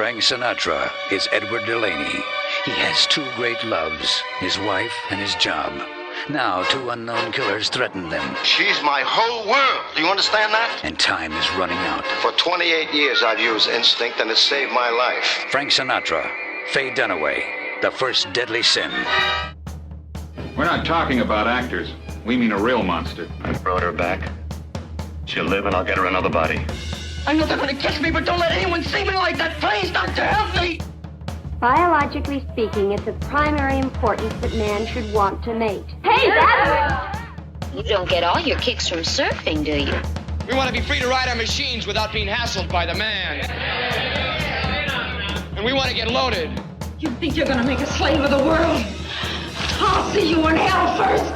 Frank Sinatra is Edward Delaney. He has two great loves, his wife and his job. Now, two unknown killers threaten them. She's my whole world. Do you understand that? And time is running out. For 28 years, I've used instinct, and it saved my life. Frank Sinatra, Faye Dunaway, The First Deadly Sin. We're not talking about actors. We mean a real monster. I brought her back. She'll live, and I'll get her another body. I know they're going to catch me, but don't let anyone see me like that. Please, doctor, help me. Biologically speaking, it's of primary importance that man should want to mate. Hey, that's... You don't get all your kicks from surfing, do you? We want to be free to ride our machines without being hassled by the man. And we want to get loaded. You think you're going to make a slave of the world? I'll see you in hell first.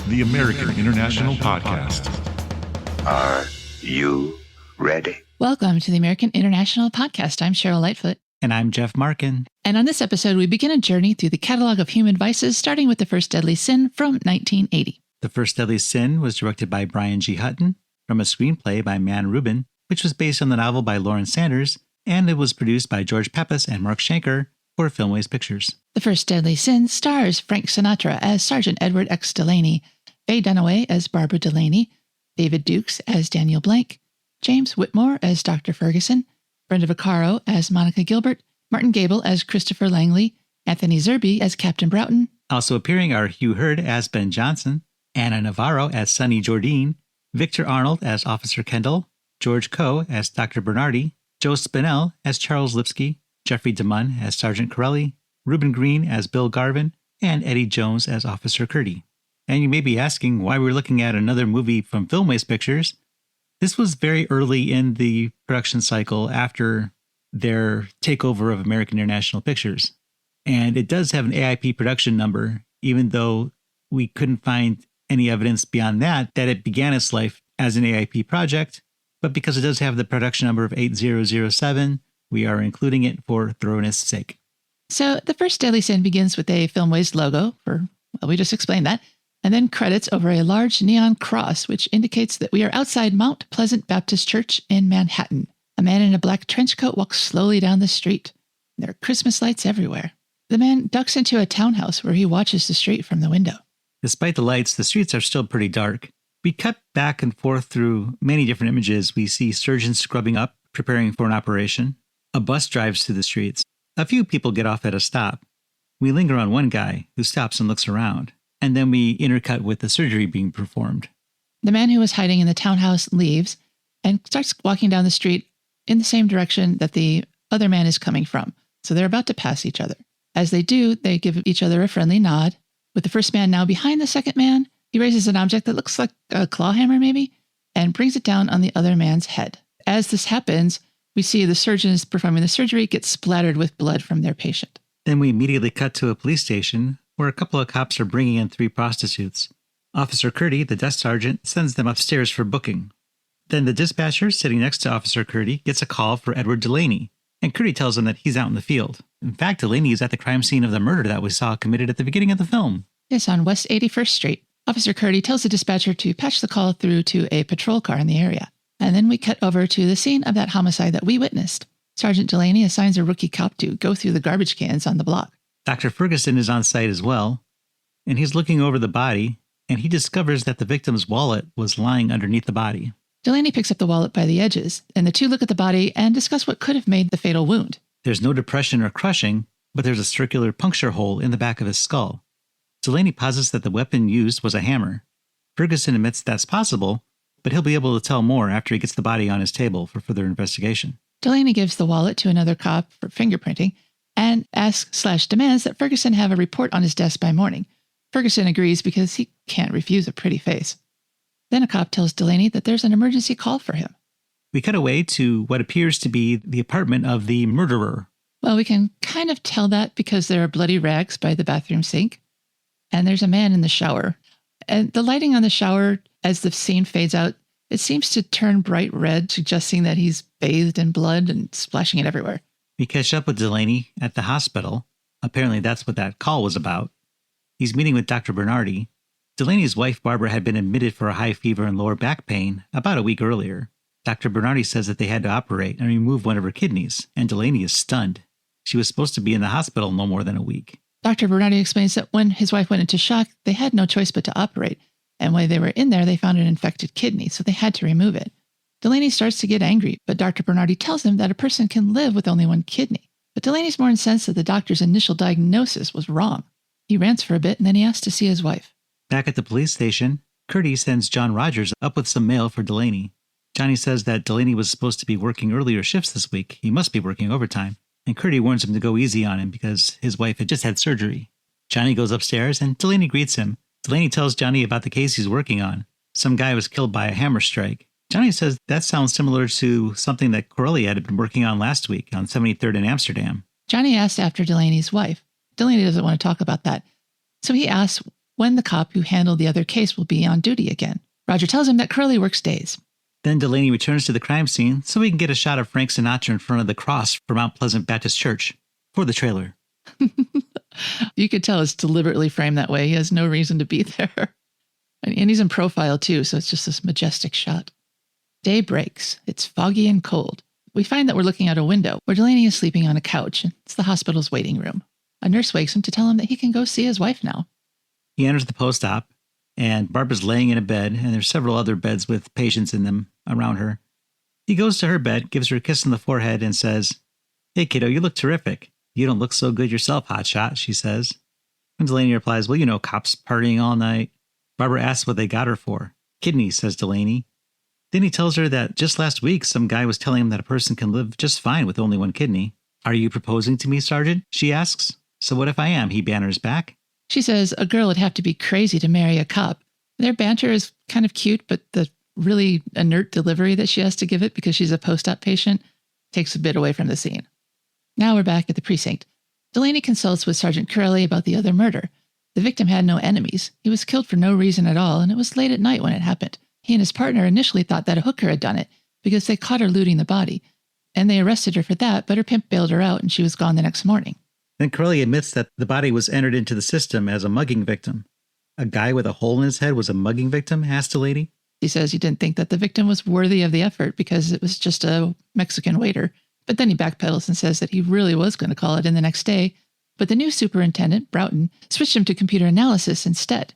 The American International Podcast. Are you ready? Welcome to the American International Podcast. I'm Cheryl Lightfoot. And I'm Jeff Markin. And on this episode, we begin a journey through the catalog of human vices, starting with The First Deadly Sin from 1980. The First Deadly Sin was directed by Brian G. Hutton from a screenplay by Mann Rubin, which was based on the novel by Lawrence Sanders, and it was produced by George Pappas and Mark Shanker for Filmways Pictures. The First Deadly Sin stars Frank Sinatra as Sergeant Edward X. Delaney, Faye Dunaway as Barbara Delaney, David Dukes as Daniel Blank, James Whitmore as Dr. Ferguson, Brenda Vaccaro as Monica Gilbert, Martin Gabel as Christopher Langley, Anthony Zerbe as Captain Broughton. Also appearing are Hugh Hurd as Ben Johnson, Anna Navarro as Sonny Jordeen, Victor Arnold as Officer Kendall, George Coe as Dr. Bernardi, Joe Spinell as Charles Lipsky, Jeffrey DeMunn as Sergeant Corelli, Rubin Green as Bill Garvin, and Eddie Jones as Officer Curdy. And you may be asking why we're looking at another movie from Filmways Pictures. This was very early in the production cycle after their takeover of American International Pictures. And it does have an AIP production number, even though we couldn't find any evidence beyond that it began its life as an AIP project. But because it does have the production number of 8007, we are including it for thoroughness' sake. So The First Deadly Sin begins with a Filmways logo, we just explained that, and then credits over a large neon cross, which indicates that we are outside Mount Pleasant Baptist Church in Manhattan. A man in a black trench coat walks slowly down the street. There are Christmas lights everywhere. The man ducks into a townhouse where he watches the street from the window. Despite the lights, the streets are still pretty dark. We cut back and forth through many different images. We see surgeons scrubbing up, preparing for an operation. A bus drives through the streets. A few people get off at a stop. We linger on one guy who stops and looks around. And then we intercut with the surgery being performed. The man who was hiding in the townhouse leaves and starts walking down the street in the same direction that the other man is coming from. So they're about to pass each other. As they do, they give each other a friendly nod. With the first man now behind the second man, he raises an object that looks like a claw hammer maybe, and brings it down on the other man's head. As this happens, we see the surgeons performing the surgery get splattered with blood from their patient. Then we immediately cut to a police station where a couple of cops are bringing in 3 prostitutes. Officer Curdy, the desk sergeant, sends them upstairs for booking. Then the dispatcher, sitting next to Officer Curdy, gets a call for Edward Delaney, and Curdy tells him that he's out in the field. In fact, Delaney is at the crime scene of the murder that we saw committed at the beginning of the film. Yes, on West 81st Street. Officer Curdy tells the dispatcher to patch the call through to a patrol car in the area. And then we cut over to the scene of that homicide that we witnessed. Sergeant Delaney assigns a rookie cop to go through the garbage cans on the block. Dr. Ferguson is on site as well, and he's looking over the body, and he discovers that the victim's wallet was lying underneath the body. Delaney picks up the wallet by the edges, and the two look at the body and discuss what could have made the fatal wound. There's no depression or crushing, but there's a circular puncture hole in the back of his skull. Delaney posits that the weapon used was a hammer. Ferguson admits that's possible, but he'll be able to tell more after he gets the body on his table for further investigation. Delaney gives the wallet to another cop for fingerprinting, and asks/demands that Ferguson have a report on his desk by morning. Ferguson agrees because he can't refuse a pretty face. Then a cop tells Delaney that there's an emergency call for him. We cut away to what appears to be the apartment of the murderer. Well, we can kind of tell that because there are bloody rags by the bathroom sink, and there's a man in the shower. And the lighting on the shower, as the scene fades out, it seems to turn bright red, suggesting that he's bathed in blood and splashing it everywhere. We catch up with Delaney at the hospital. Apparently that's what that call was about. He's meeting with Dr. Bernardi. Delaney's wife, Barbara, had been admitted for a high fever and lower back pain about a week earlier. Dr. Bernardi says that they had to operate and remove one of her kidneys, and Delaney is stunned. She was supposed to be in the hospital no more than a week. Dr. Bernardi explains that when his wife went into shock, they had no choice but to operate. And while they were in there, they found an infected kidney, so they had to remove it. Delaney starts to get angry, but Dr. Bernardi tells him that a person can live with only one kidney. But Delaney's more incensed that the doctor's initial diagnosis was wrong. He rants for a bit, and then he asks to see his wife. Back at the police station, Curdy sends John Rogers up with some mail for Delaney. Johnny says that Delaney was supposed to be working earlier shifts this week. He must be working overtime. And Curdy warns him to go easy on him because his wife had just had surgery. Johnny goes upstairs, and Delaney greets him. Delaney tells Johnny about the case he's working on. Some guy was killed by a hammer strike. Johnny says that sounds similar to something that Corelli had been working on last week on 73rd in Amsterdam. Johnny asks after Delaney's wife. Delaney doesn't want to talk about that. So he asks when the cop who handled the other case will be on duty again. Roger tells him that Corelli works days. Then Delaney returns to the crime scene so we can get a shot of Frank Sinatra in front of the cross for Mount Pleasant Baptist Church for the trailer. You could tell it's deliberately framed that way. He has no reason to be there. And he's in profile too, so it's just this majestic shot. Day breaks. It's foggy and cold. We find that we're looking out a window where Delaney is sleeping on a couch. It's the hospital's waiting room. A nurse wakes him to tell him that he can go see his wife now. He enters the post-op, and Barbara's laying in a bed, and there's several other beds with patients in them around her. He goes to her bed, gives her a kiss on the forehead, and says, "Hey, kiddo, you look terrific. You don't look so good yourself, hotshot," she says. And Delaney replies, "Well, you know, cops partying all night." Barbara asks what they got her for. "Kidneys," says Delaney. Then he tells her that just last week, some guy was telling him that a person can live just fine with only one kidney. "Are you proposing to me, Sergeant?" she asks. "So what if I am?" he banters back. She says a girl would have to be crazy to marry a cop. Their banter is kind of cute, but the really inert delivery that she has to give it because she's a post-op patient takes a bit away from the scene. Now we're back at the precinct. Delaney consults with Sergeant Corelli about the other murder. The victim had no enemies. He was killed for no reason at all, and it was late at night when it happened. He and his partner initially thought that a hooker had done it because they caught her looting the body, and they arrested her for that, but her pimp bailed her out and she was gone the next morning. Then Corelli admits that the body was entered into the system as a mugging victim. "A guy with a hole in his head was a mugging victim?" asked the lady. He says he didn't think that the victim was worthy of the effort because it was just a Mexican waiter. But then he backpedals and says that he really was going to call it in the next day. But the new superintendent, Broughton, switched him to computer analysis instead.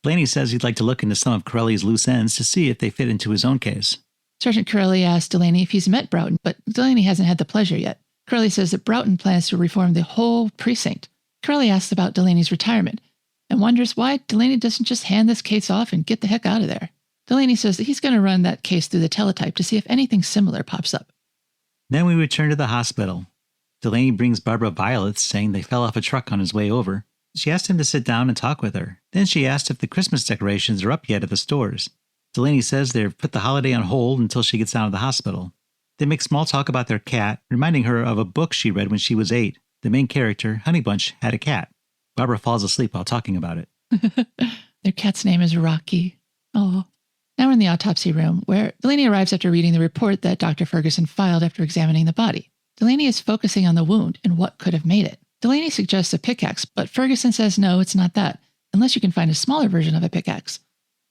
Delaney says he'd like to look into some of Corelli's loose ends to see if they fit into his own case. Sergeant Corelli asks Delaney if he's met Broughton, but Delaney hasn't had the pleasure yet. Corelli says that Broughton plans to reform the whole precinct. Corelli asks about Delaney's retirement and wonders why Delaney doesn't just hand this case off and get the heck out of there. Delaney says that he's going to run that case through the teletype to see if anything similar pops up. Then we return to the hospital. Delaney brings Barbara violets, saying they fell off a truck on his way over. She asked him to sit down and talk with her. Then she asked if the Christmas decorations are up yet at the stores. Delaney says they've put the holiday on hold until she gets out of the hospital. They make small talk about their cat, reminding her of a book she read when she was 8. The main character, Honeybunch, had a cat. Barbara falls asleep while talking about it. Their cat's name is Rocky. Oh. Now we're in the autopsy room, where Delaney arrives after reading the report that Dr. Ferguson filed after examining the body. Delaney is focusing on the wound and what could have made it. Delaney suggests a pickaxe, but Ferguson says no, it's not that, unless you can find a smaller version of a pickaxe.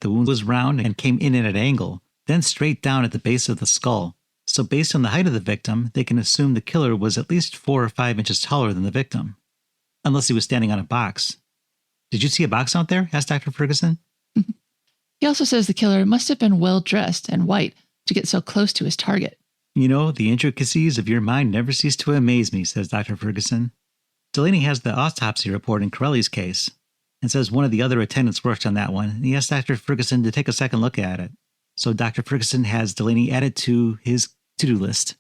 The wound was round and came in at an angle, then straight down at the base of the skull. So based on the height of the victim, they can assume the killer was at least 4 or 5 inches taller than the victim. Unless he was standing on a box. "Did you see a box out there?" asked Dr. Ferguson. He also says the killer must have been well-dressed and white to get so close to his target. "You know, the intricacies of your mind never cease to amaze me," says Dr. Ferguson. Delaney has the autopsy report in Corelli's case and says one of the other attendants worked on that one, and he asks Dr. Ferguson to take a second look at it. So Dr. Ferguson has Delaney added to his to-do list.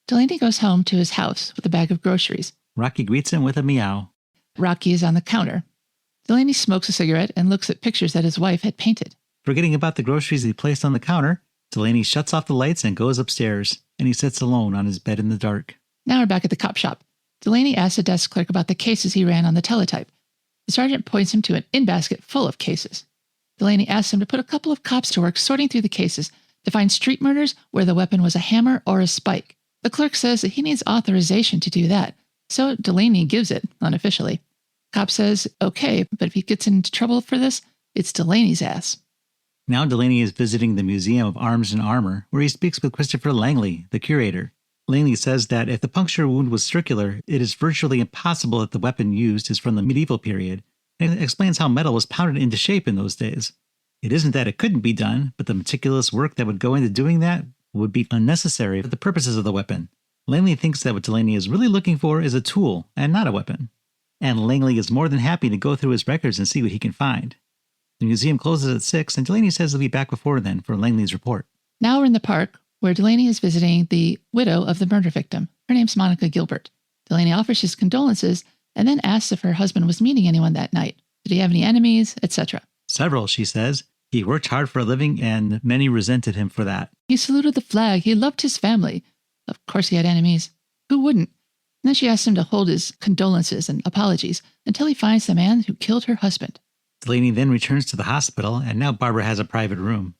Delaney goes home to his house with a bag of groceries. Rocky greets him with a meow. Rocky is on the counter. Delaney smokes a cigarette and looks at pictures that his wife had painted. Forgetting about the groceries he placed on the counter, Delaney shuts off the lights and goes upstairs, and he sits alone on his bed in the dark. Now we're back at the cop shop. Delaney asks the desk clerk about the cases he ran on the teletype. The sergeant points him to an in-basket full of cases. Delaney asks him to put a couple of cops to work sorting through the cases to find street murders where the weapon was a hammer or a spike. The clerk says that he needs authorization to do that, so Delaney gives it unofficially. Cop says, okay, but if he gets into trouble for this, it's Delaney's ass. Now Delaney is visiting the Museum of Arms and Armor, where he speaks with Christopher Langley, the curator. Langley says that if the puncture wound was circular, it is virtually impossible that the weapon used is from the medieval period, and explains how metal was pounded into shape in those days. It isn't that it couldn't be done, but the meticulous work that would go into doing that would be unnecessary for the purposes of the weapon. Langley thinks that what Delaney is really looking for is a tool and not a weapon. And Langley is more than happy to go through his records and see what he can find. The museum closes at 6, and Delaney says he'll be back before then for Langley's report. Now we're in the park, where Delaney is visiting the widow of the murder victim. Her name's Monica Gilbert. Delaney offers his condolences and then asks if her husband was meeting anyone that night. Did he have any enemies, etc.? Several, she says. He worked hard for a living, and many resented him for that. He saluted the flag. He loved his family. Of course he had enemies. Who wouldn't? And then she asks him to hold his condolences and apologies until he finds the man who killed her husband. Delaney then returns to the hospital, and now Barbara has a private room.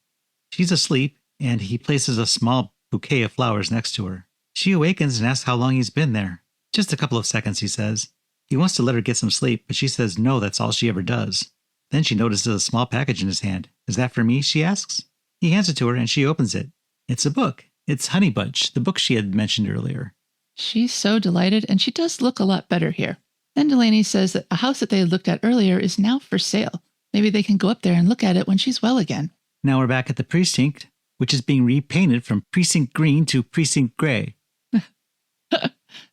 She's asleep, and he places a small bouquet of flowers next to her. She awakens and asks how long he's been there. Just a couple of seconds, he says. He wants to let her get some sleep, but she says no, that's all she ever does. Then she notices a small package in his hand. Is that for me, she asks. He hands it to her, and she opens it. It's a book. It's Honeybunch, the book she had mentioned earlier. She's so delighted, and she does look a lot better here. Then Delaney says that a house that they looked at earlier is now for sale. Maybe they can go up there and look at it when she's well again. Now we're back at the precinct, which is being repainted from precinct green to precinct gray.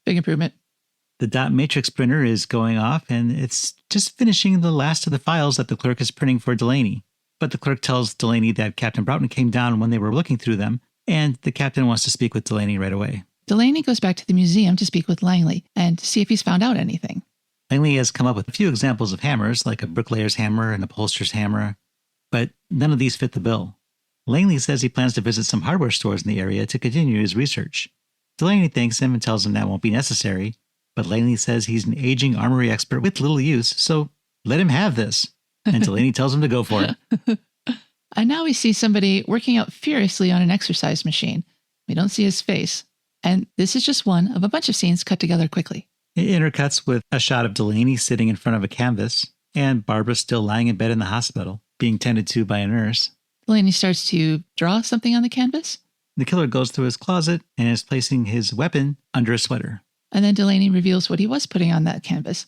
Big improvement. The dot matrix printer is going off, and it's just finishing the last of the files that the clerk is printing for Delaney. But the clerk tells Delaney that Captain Broughton came down when they were looking through them, and the captain wants to speak with Delaney right away. Delaney goes back to the museum to speak with Langley and see if he's found out anything. Langley has come up with a few examples of hammers, like a bricklayer's hammer and a upholsterer's hammer, but none of these fit the bill. Langley says he plans to visit some hardware stores in the area to continue his research. Delaney thanks him and tells him that won't be necessary, but Langley says he's an aging armory expert with little use, so let him have this. And Delaney tells him to go for it. And now we see somebody working out furiously on an exercise machine. We don't see his face. And this is just one of a bunch of scenes cut together quickly. It intercuts with a shot of Delaney sitting in front of a canvas, and Barbara still lying in bed in the hospital, being tended to by a nurse. Delaney starts to draw something on the canvas. The killer goes through his closet and is placing his weapon under a sweater. And then Delaney reveals what he was putting on that canvas.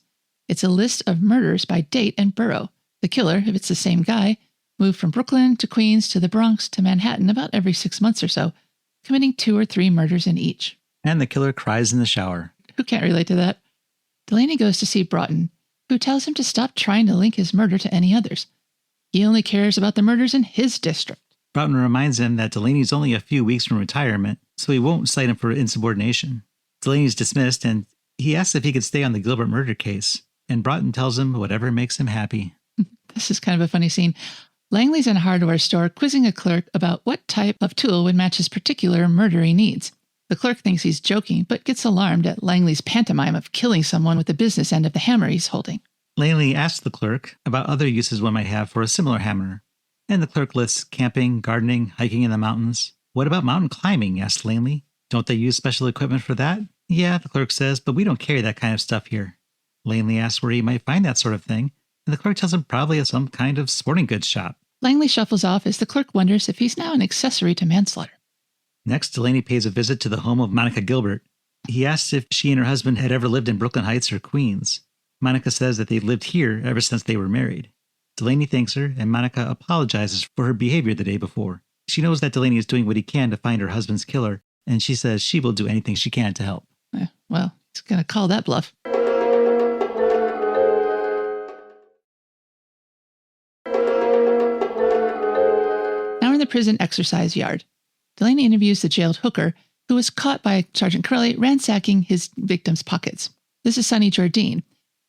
It's a list of murders by date and borough. The killer, if it's the same guy, moved from Brooklyn to Queens to the Bronx to Manhattan about every 6 months or so, committing 2 or 3 murders in each. And the killer cries in the shower. Who can't relate to that? Delaney goes to see Broughton, who tells him to stop trying to link his murder to any others. He only cares about the murders in his district. Broughton reminds him that Delaney's only a few weeks from retirement, so he won't cite him for insubordination. Delaney's dismissed, and he asks if he could stay on the Gilbert murder case, and Broughton tells him whatever makes him happy. This is kind of a funny scene. Langley's in a hardware store quizzing a clerk about what type of tool would match his particular murder he needs. The clerk thinks he's joking, but gets alarmed at Langley's pantomime of killing someone with the business end of the hammer he's holding. Langley asks the clerk about other uses one might have for a similar hammer, and the clerk lists camping, gardening, hiking in the mountains. What about mountain climbing? Asks Langley. Don't they use special equipment for that? Yeah, the clerk says, but we don't carry that kind of stuff here. Langley asks where he might find that sort of thing, and the clerk tells him probably at some kind of sporting goods shop. Langley shuffles off as the clerk wonders if he's now an accessory to manslaughter. Next, Delaney pays a visit to the home of Monica Gilbert. He asks if she and her husband had ever lived in Brooklyn Heights or Queens. Monica says that they've lived here ever since they were married. Delaney thanks her, and Monica apologizes for her behavior the day before. She knows that Delaney is doing what he can to find her husband's killer, and she says she will do anything she can to help. Well, he's going to call that bluff. Now we're in the prison exercise yard. Delaney interviews the jailed hooker, who was caught by Sergeant Corelli ransacking his victim's pockets. This is Sonny Jordeen.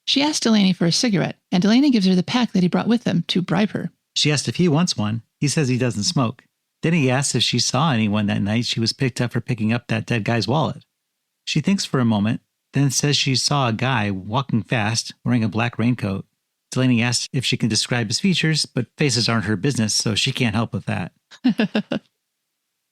She asks Delaney for a cigarette, and Delaney gives her the pack that he brought with him to bribe her. She asks if he wants one. He says he doesn't smoke. Then he asks if she saw anyone that night she was picked up for picking up that dead guy's wallet. She thinks for a moment, then says she saw a guy walking fast, wearing a black raincoat. Delaney asks if she can describe his features, but faces aren't her business, so she can't help with that.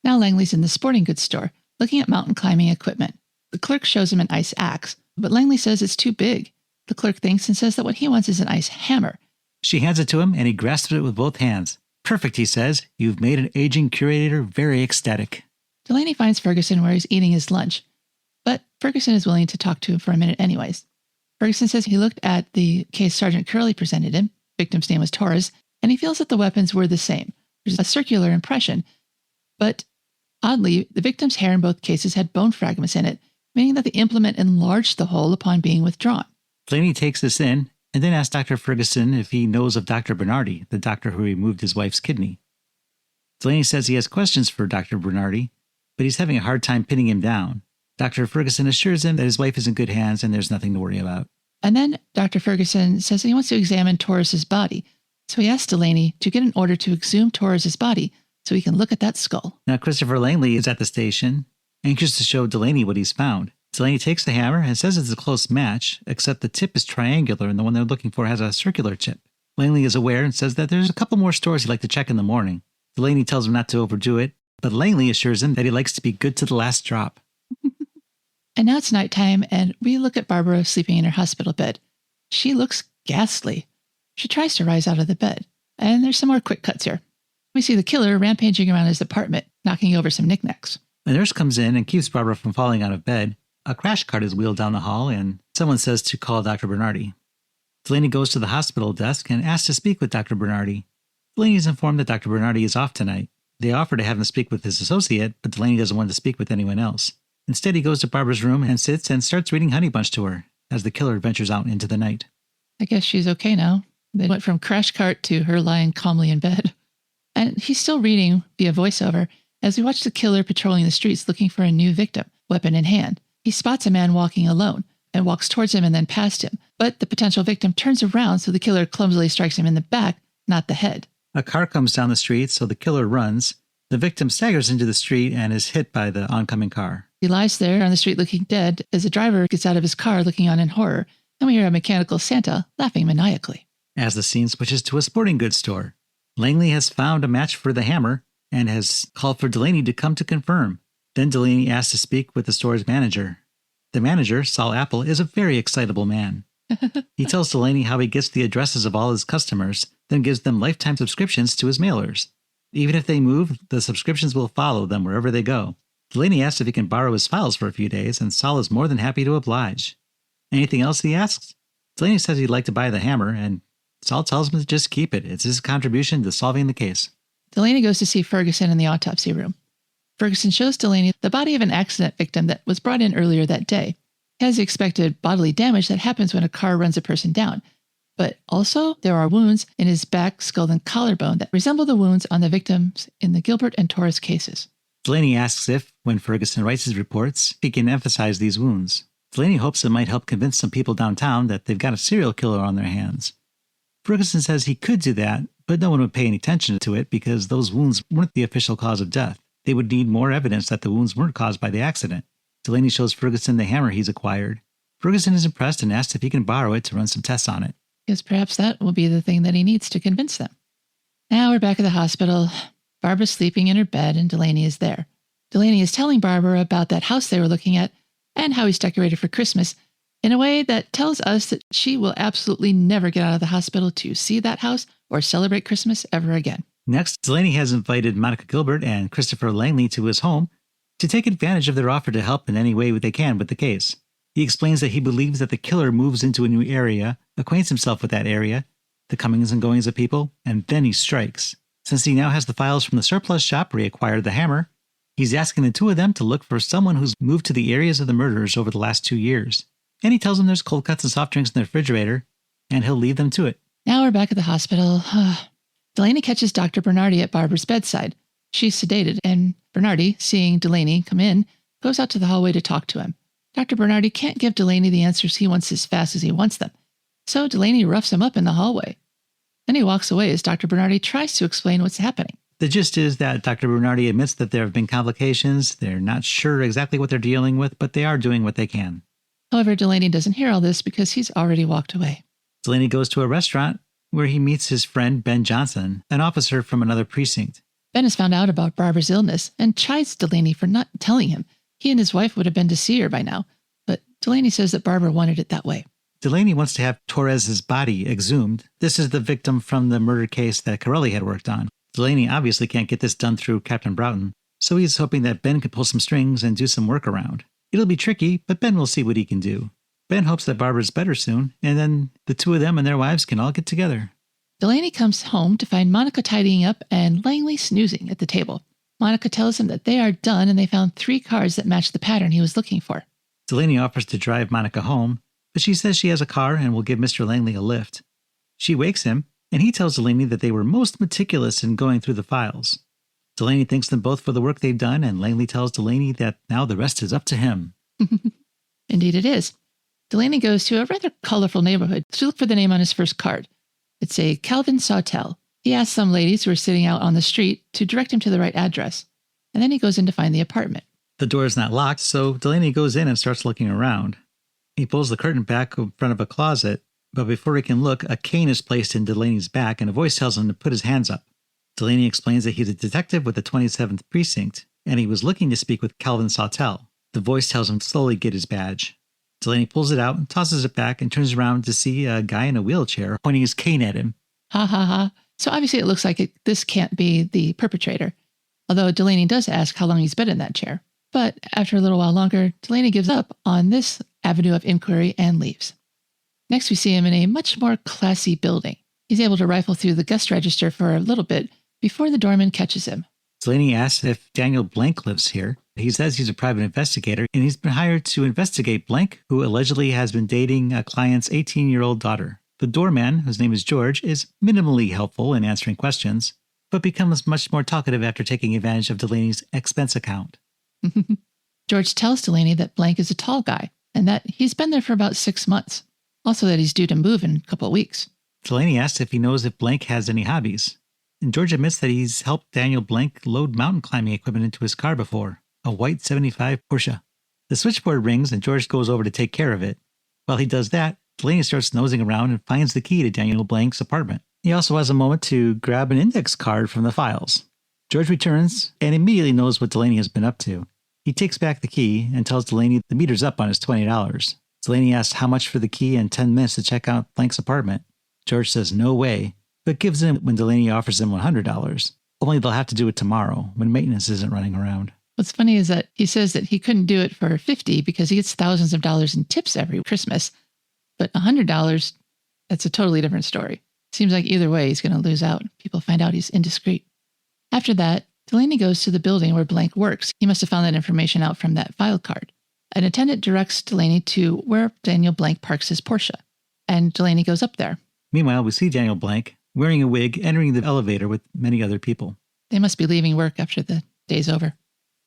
Now Langley's in the sporting goods store, looking at mountain climbing equipment. The clerk shows him an ice axe, but Langley says it's too big. The clerk thinks and says that what he wants is an ice hammer. She hands it to him, and he grasps it with both hands. Perfect, he says. You've made an aging curator very ecstatic. Delaney finds Ferguson where he's eating his lunch, but Ferguson is willing to talk to him for a minute anyways. Ferguson says he looked at the case Sergeant Curley presented him, victim's name was Torres, and he feels that the weapons were the same. There's a circular impression, but oddly, the victim's hair in both cases had bone fragments in it, meaning that the implement enlarged the hole upon being withdrawn. Delaney takes this in and then asks Dr. Ferguson if he knows of Dr. Bernardi, the doctor who removed his wife's kidney. Delaney says he has questions for Dr. Bernardi, but he's having a hard time pinning him down. Dr. Ferguson assures him that his wife is in good hands and there's nothing to worry about. And then Dr. Ferguson says he wants to examine Torres's body, so he asks Delaney to get an order to exhume Torres's body so he can look at that skull. Now Christopher Langley is at the station, anxious to show Delaney what he's found. Delaney takes the hammer and says it's a close match, except the tip is triangular and the one they're looking for has a circular tip. Langley is aware and says that there's a couple more stores he'd like to check in the morning. Delaney tells him not to overdo it, but Langley assures him that he likes to be good to the last drop. And now it's nighttime, and we look at Barbara sleeping in her hospital bed. She looks ghastly. She tries to rise out of the bed, and there's some more quick cuts here. We see the killer rampaging around his apartment, knocking over some knickknacks. A nurse comes in and keeps Barbara from falling out of bed. A crash cart is wheeled down the hall, and someone says to call Dr. Bernardi. Delaney goes to the hospital desk and asks to speak with Dr. Bernardi. Delaney is informed that Dr. Bernardi is off tonight. They offer to have him speak with his associate, but Delaney doesn't want to speak with anyone else. Instead, he goes to Barbara's room and sits and starts reading Honey Bunch to her as the killer ventures out into the night. I guess she's okay now. They went from crash cart to her lying calmly in bed. And he's still reading via voiceover as we watch the killer patrolling the streets looking for a new victim, weapon in hand. He spots a man walking alone and walks towards him and then past him. But the potential victim turns around, so the killer clumsily strikes him in the back, not the head. A car comes down the street, so the killer runs. The victim staggers into the street and is hit by the oncoming car. He lies there on the street looking dead as the driver gets out of his car looking on in horror, and we hear a mechanical Santa laughing maniacally. As the scene switches to a sporting goods store, Langley has found a match for the hammer and has called for Delaney to come to confirm. Then Delaney asks to speak with the store's manager. The manager, Saul Apple, is a very excitable man. He tells Delaney how he gets the addresses of all his customers, then gives them lifetime subscriptions to his mailers. Even if they move, the subscriptions will follow them wherever they go. Delaney asks if he can borrow his files for a few days, and Saul is more than happy to oblige. Anything else, he asks? Delaney says he'd like to buy the hammer, and Saul tells him to just keep it. It's his contribution to solving the case. Delaney goes to see Ferguson in the autopsy room. Ferguson shows Delaney the body of an accident victim that was brought in earlier that day. It has the expected bodily damage that happens when a car runs a person down. But also, there are wounds in his back, skull, and collarbone that resemble the wounds on the victims in the Gilbert and Torres cases. Delaney asks if, when Ferguson writes his reports, he can emphasize these wounds. Delaney hopes it might help convince some people downtown that they've got a serial killer on their hands. Ferguson says he could do that, but no one would pay any attention to it because those wounds weren't the official cause of death. They would need more evidence that the wounds weren't caused by the accident. Delaney shows Ferguson the hammer he's acquired. Ferguson is impressed and asks if he can borrow it to run some tests on it. Because perhaps that will be the thing that he needs to convince them. Now we're back at the hospital. Barbara's sleeping in her bed and Delaney is there. Delaney is telling Barbara about that house they were looking at and how he's decorated for Christmas in a way that tells us that she will absolutely never get out of the hospital to see that house or celebrate Christmas ever again. Next, Delaney has invited Monica Gilbert and Christopher Langley to his home to take advantage of their offer to help in any way they can with the case. He explains that he believes that the killer moves into a new area, acquaints himself with that area, the comings and goings of people, and then he strikes. Since he now has the files from the surplus shop where he acquired the hammer, he's asking the two of them to look for someone who's moved to the areas of the murders over the last 2 years. And he tells them there's cold cuts and soft drinks in the refrigerator, and he'll leave them to it. Now we're back at the hospital. Delaney catches Dr. Bernardi at Barbara's bedside. She's sedated, and Bernardi, seeing Delaney come in, goes out to the hallway to talk to him. Dr. Bernardi can't give Delaney the answers he wants as fast as he wants them, so Delaney roughs him up in the hallway. Then he walks away as Dr. Bernardi tries to explain what's happening. The gist is that Dr. Bernardi admits that there have been complications. They're not sure exactly what they're dealing with, but they are doing what they can. However, Delaney doesn't hear all this because he's already walked away. Delaney goes to a restaurant where he meets his friend Ben Johnson, an officer from another precinct. Ben has found out about Barbara's illness and chides Delaney for not telling him. He and his wife would have been to see her by now, but Delaney says that Barbara wanted it that way. Delaney wants to have Torres's body exhumed. This is the victim from the murder case that Corelli had worked on. Delaney obviously can't get this done through Captain Broughton, so he's hoping that Ben can pull some strings and do some work around. It'll be tricky, but Ben will see what he can do. Ben hopes that Barbara's better soon, and then the two of them and their wives can all get together. Delaney comes home to find Monica tidying up and Langley snoozing at the table. Monica tells him that they are done and they found 3 cards that match the pattern he was looking for. Delaney offers to drive Monica home, but she says she has a car and will give Mr. Langley a lift. She wakes him, and he tells Delaney that they were most meticulous in going through the files. Delaney thanks them both for the work they've done, and Langley tells Delaney that now the rest is up to him. Indeed it is. Delaney goes to a rather colorful neighborhood to look for the name on his first card. It's a Calvin Sawtell. He asks some ladies who are sitting out on the street to direct him to the right address, and then he goes in to find the apartment. The door is not locked, so Delaney goes in and starts looking around. He pulls the curtain back in front of a closet, but before he can look, a cane is placed in Delaney's back and a voice tells him to put his hands up. Delaney explains that he's a detective with the 27th Precinct, and he was looking to speak with Calvin Sawtell. The voice tells him to slowly get his badge. Delaney pulls it out and tosses it back and turns around to see a guy in a wheelchair pointing his cane at him. Ha ha ha. So obviously it looks like this can't be the perpetrator, although Delaney does ask how long he's been in that chair. But after a little while longer, Delaney gives up on this avenue of inquiry and leaves. Next we see him in a much more classy building. He's able to rifle through the guest register for a little bit before the doorman catches him. Delaney asks if Daniel Blank lives here. He says he's a private investigator, and he's been hired to investigate Blank, who allegedly has been dating a client's 18-year-old daughter. The doorman, whose name is George, is minimally helpful in answering questions, but becomes much more talkative after taking advantage of Delaney's expense account. George tells Delaney that Blank is a tall guy, and that he's been there for about 6 months. Also that he's due to move in a couple of weeks. Delaney asks if he knows if Blank has any hobbies, and George admits that he's helped Daniel Blank load mountain climbing equipment into his car before, a white 75 Porsche. The switchboard rings and George goes over to take care of it. While he does that, Delaney starts nosing around and finds the key to Daniel Blank's apartment. He also has a moment to grab an index card from the files. George returns and immediately knows what Delaney has been up to. He takes back the key and tells Delaney the meter's up on his $20. Delaney asks how much for the key and 10 minutes to check out Blank's apartment. George says no way, but gives in when Delaney offers him $100. Only they'll have to do it tomorrow, when maintenance isn't running around. What's funny is that he says that he couldn't do it for $50 because he gets thousands of dollars in tips every Christmas. But $100, that's a totally different story. Seems like either way he's going to lose out. People find out he's indiscreet. After that, Delaney goes to the building where Blank works. He must have found that information out from that file card. An attendant directs Delaney to where Daniel Blank parks his Porsche, and Delaney goes up there. Meanwhile, we see Daniel Blank, wearing a wig, entering the elevator with many other people. They must be leaving work after the day's over.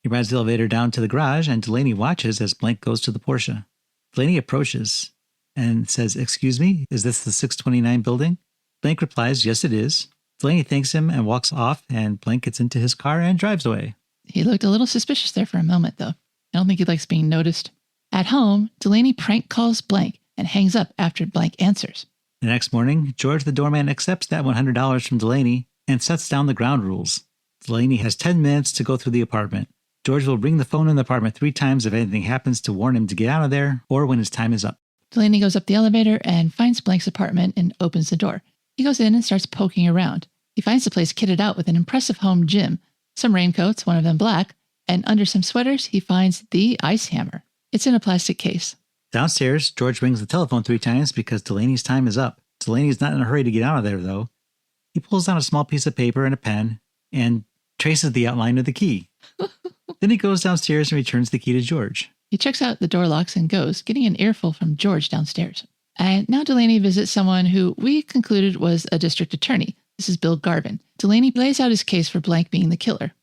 He rides the elevator down to the garage, and Delaney watches as Blank goes to the Porsche. Delaney approaches and says, "Excuse me, is this the 629 building?" Blank replies, "Yes, it is." Delaney thanks him and walks off, and Blank gets into his car and drives away. He looked a little suspicious there for a moment, though. I don't think he likes being noticed. At home, Delaney prank calls Blank and hangs up after Blank answers. The next morning, George the doorman accepts that $100 from Delaney and sets down the ground rules. Delaney has 10 minutes to go through the apartment. George will ring the phone in the apartment 3 times if anything happens to warn him to get out of there or when his time is up. Delaney goes up the elevator and finds Blank's apartment and opens the door. He goes in and starts poking around. He finds the place kitted out with an impressive home gym, some raincoats, one of them black, and under some sweaters he finds the ice hammer. It's in a plastic case. Downstairs, George rings the telephone 3 times because Delaney's time is up. Delaney's not in a hurry to get out of there, though. He pulls down a small piece of paper and a pen and traces the outline of the key. Then he goes downstairs and returns the key to George. He checks out the door locks and goes, getting an earful from George downstairs. And now Delaney visits someone who we concluded was a district attorney. This is Bill Garvin. Delaney lays out his case for Blank being the killer.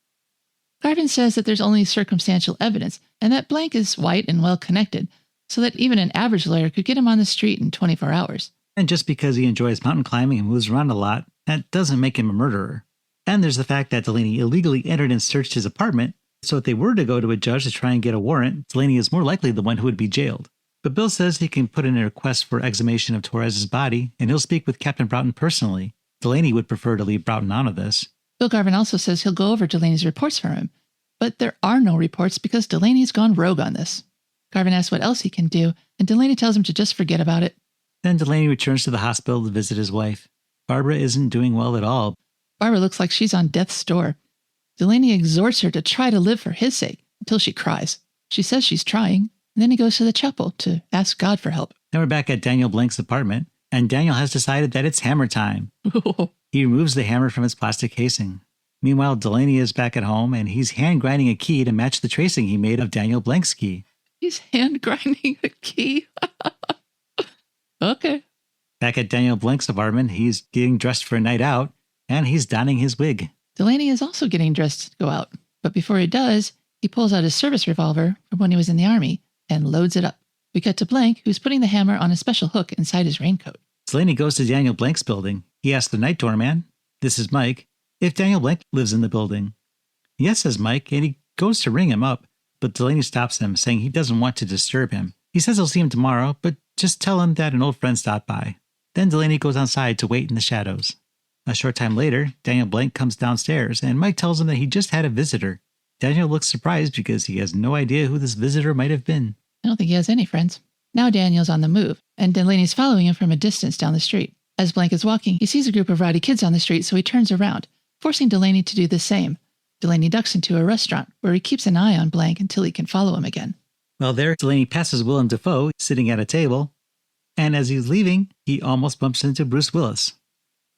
Garvin says that there's only circumstantial evidence and that Blank is white and well-connected, so that even an average lawyer could get him on the street in 24 hours. And just because he enjoys mountain climbing and moves around a lot, that doesn't make him a murderer. And there's the fact that Delaney illegally entered and searched his apartment, so if they were to go to a judge to try and get a warrant, Delaney is more likely the one who would be jailed. But Bill says he can put in a request for exhumation of Torres's body, and he'll speak with Captain Broughton personally. Delaney would prefer to leave Broughton out of this. Bill Garvin also says he'll go over Delaney's reports for him, but there are no reports because Delaney's gone rogue on this. Garvin asks what else he can do, and Delaney tells him to just forget about it. Then Delaney returns to the hospital to visit his wife. Barbara isn't doing well at all. Barbara looks like she's on death's door. Delaney exhorts her to try to live for his sake until she cries. She says she's trying, and then he goes to the chapel to ask God for help. Then we're back at Daniel Blank's apartment, and Daniel has decided that it's hammer time. He removes the hammer from its plastic casing. Meanwhile, Delaney is back at home, and he's hand-grinding a key to match the tracing he made of Daniel Blank's key. He's hand-grinding a key? Okay. Back at Daniel Blank's apartment, he's getting dressed for a night out, and he's donning his wig. Delaney is also getting dressed to go out, but before he does, he pulls out his service revolver from when he was in the army and loads it up. We cut to Blank, who's putting the hammer on a special hook inside his raincoat. Delaney goes to Daniel Blank's building. He asks the night doorman, this is Mike, if Daniel Blank lives in the building. Yes, says Mike, and he goes to ring him up, but Delaney stops him, saying he doesn't want to disturb him. He says he'll see him tomorrow, but just tell him that an old friend stopped by. Then Delaney goes outside to wait in the shadows. A short time later, Daniel Blank comes downstairs, and Mike tells him that he just had a visitor. Daniel looks surprised because he has no idea who this visitor might have been. I don't think he has any friends. Now Daniel's on the move, and Delaney's following him from a distance down the street. As Blank is walking, he sees a group of rowdy kids on the street, so he turns around, forcing Delaney to do the same. Delaney ducks into a restaurant, where he keeps an eye on Blank until he can follow him again. Well, there, Delaney passes Willem Dafoe, sitting at a table, and as he's leaving, he almost bumps into Bruce Willis.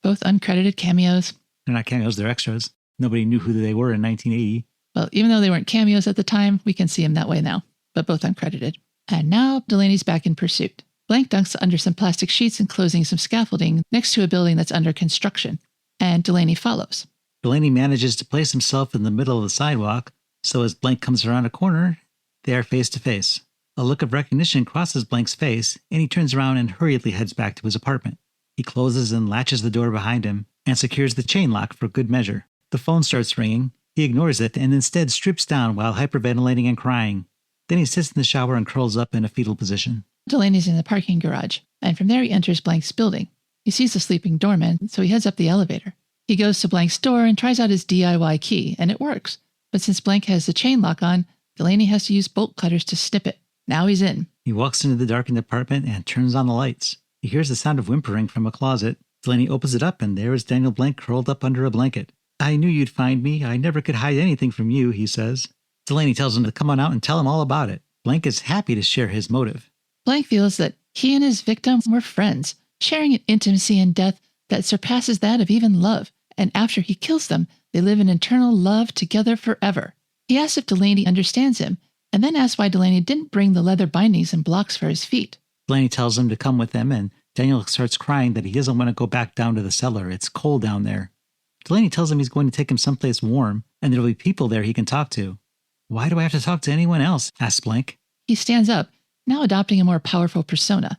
Both uncredited cameos. They're not cameos, they're extras. Nobody knew who they were in 1980. Well, even though they weren't cameos at the time, we can see him that way now, but both uncredited. And now Delaney's back in pursuit. Blank dunks under some plastic sheets and closing some scaffolding next to a building that's under construction, and Delaney follows. Delaney manages to place himself in the middle of the sidewalk, so as Blank comes around a corner, they are face to face. A look of recognition crosses Blank's face, and he turns around and hurriedly heads back to his apartment. He closes and latches the door behind him and secures the chain lock for good measure. The phone starts ringing. He ignores it and instead strips down while hyperventilating and crying. Then he sits in the shower and curls up in a fetal position. Delaney's in the parking garage, and from there he enters Blank's building. He sees the sleeping doorman, so he heads up the elevator. He goes to Blank's door and tries out his DIY key, and it works. But since Blank has the chain lock on, Delaney has to use bolt cutters to snip it. Now he's in. He walks into the darkened apartment and turns on the lights. He hears the sound of whimpering from a closet. Delaney opens it up, and there is Daniel Blank curled up under a blanket. I knew you'd find me. I never could hide anything from you, he says. Delaney tells him to come on out and tell him all about it. Blank is happy to share his motive. Blank feels that he and his victim were friends, sharing an intimacy in death that surpasses that of even love. And after he kills them, they live in eternal love together forever. He asks if Delaney understands him, and then asks why Delaney didn't bring the leather bindings and blocks for his feet. Delaney tells him to come with them, and Daniel starts crying that he doesn't want to go back down to the cellar. It's cold down there. Delaney tells him he's going to take him someplace warm, and there'll be people there he can talk to. Why do I have to talk to anyone else? Asks Blank. He stands up, now adopting a more powerful persona.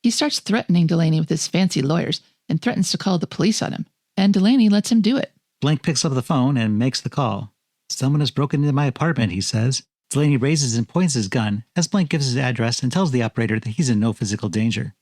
He starts threatening Delaney with his fancy lawyers and threatens to call the police on him. And Delaney lets him do it. Blank picks up the phone and makes the call. Someone has broken into my apartment, he says. Delaney raises and points his gun as Blank gives his address and tells the operator that he's in no physical danger.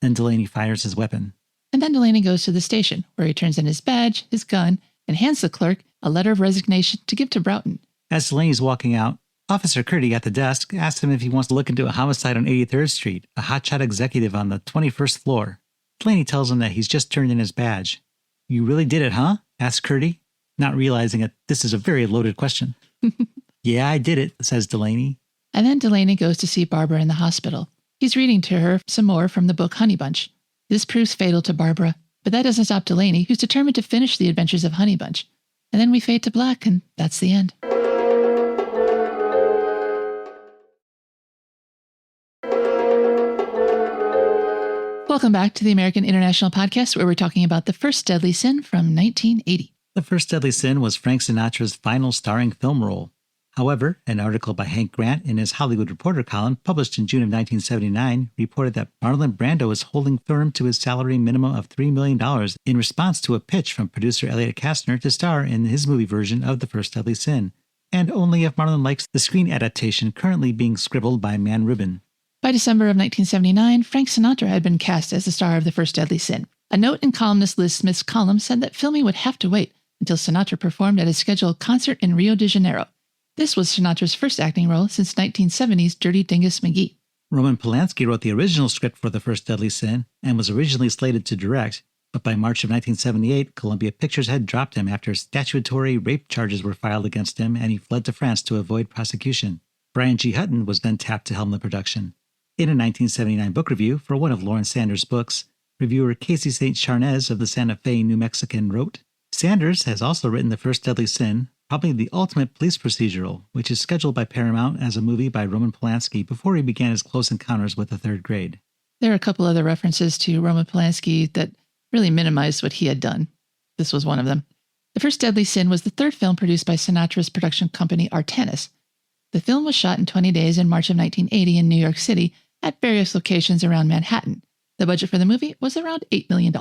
Then Delaney fires his weapon. And then Delaney goes to the station, where he turns in his badge, his gun, and hands the clerk a letter of resignation to give to Broughton. As Delaney's walking out, Officer Curdy at the desk asks him if he wants to look into a homicide on 83rd Street, a hotshot executive on the 21st floor. Delaney tells him that he's just turned in his badge. You really did it, huh? Asks Curdy, not realizing that this is a very loaded question. Yeah, I did it, says Delaney. And then Delaney goes to see Barbara in the hospital. He's reading to her some more from the book Honey Bunch. This proves fatal to Barbara, but that doesn't stop Delaney, who's determined to finish the adventures of Honey Bunch. And then we fade to black, and that's the end. Welcome back to the American International Podcast, where we're talking about The First Deadly Sin from 1980. The First Deadly Sin was Frank Sinatra's final starring film role. However, an article by Hank Grant in his Hollywood Reporter column, published in June of 1979, reported that Marlon Brando is holding firm to his salary minimum of $3 million in response to a pitch from producer Elliot Kastner to star in his movie version of The First Deadly Sin, and only if Marlon likes the screen adaptation currently being scribbled by Mann Rubin. By December of 1979, Frank Sinatra had been cast as the star of The First Deadly Sin. A note in columnist Liz Smith's column said that filming would have to wait until Sinatra performed at his scheduled concert in Rio de Janeiro. This was Sinatra's first acting role since 1970's Dirty Dingus McGee. Roman Polanski wrote the original script for The First Deadly Sin and was originally slated to direct, But by March of 1978, Columbia Pictures had dropped him after statutory rape charges were filed against him and he fled to France to avoid prosecution. Brian G. Hutton was then tapped to helm the production. In a 1979 book review for one of Lawrence Sanders' books, reviewer Casey St. Charnez of the Santa Fe, New Mexican wrote, Sanders has also written The First Deadly Sin, probably the ultimate police procedural, which is scheduled by Paramount as a movie by Roman Polanski before he began his close encounters with the third grade. There are a couple other references to Roman Polanski that really minimized what he had done. This was one of them. The First Deadly Sin was the third film produced by Sinatra's production company Artanis. The film was shot in 20 days in March of 1980 in New York City at various locations around Manhattan. The budget for the movie was around $8 million.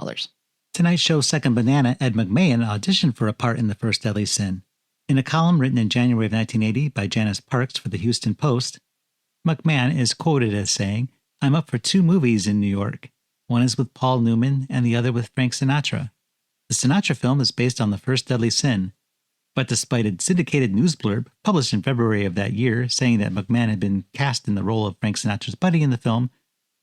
Tonight Show's second banana, Ed McMahon, auditioned for a part in The First Deadly Sin. In a column written in January of 1980 by Janice Parks for the Houston Post, McMahon is quoted as saying, I'm up for 2 movies in New York. One is with Paul Newman and the other with Frank Sinatra. The Sinatra film is based on The First Deadly Sin, but despite a syndicated news blurb published in February of that year saying that McMahon had been cast in the role of Frank Sinatra's buddy in the film,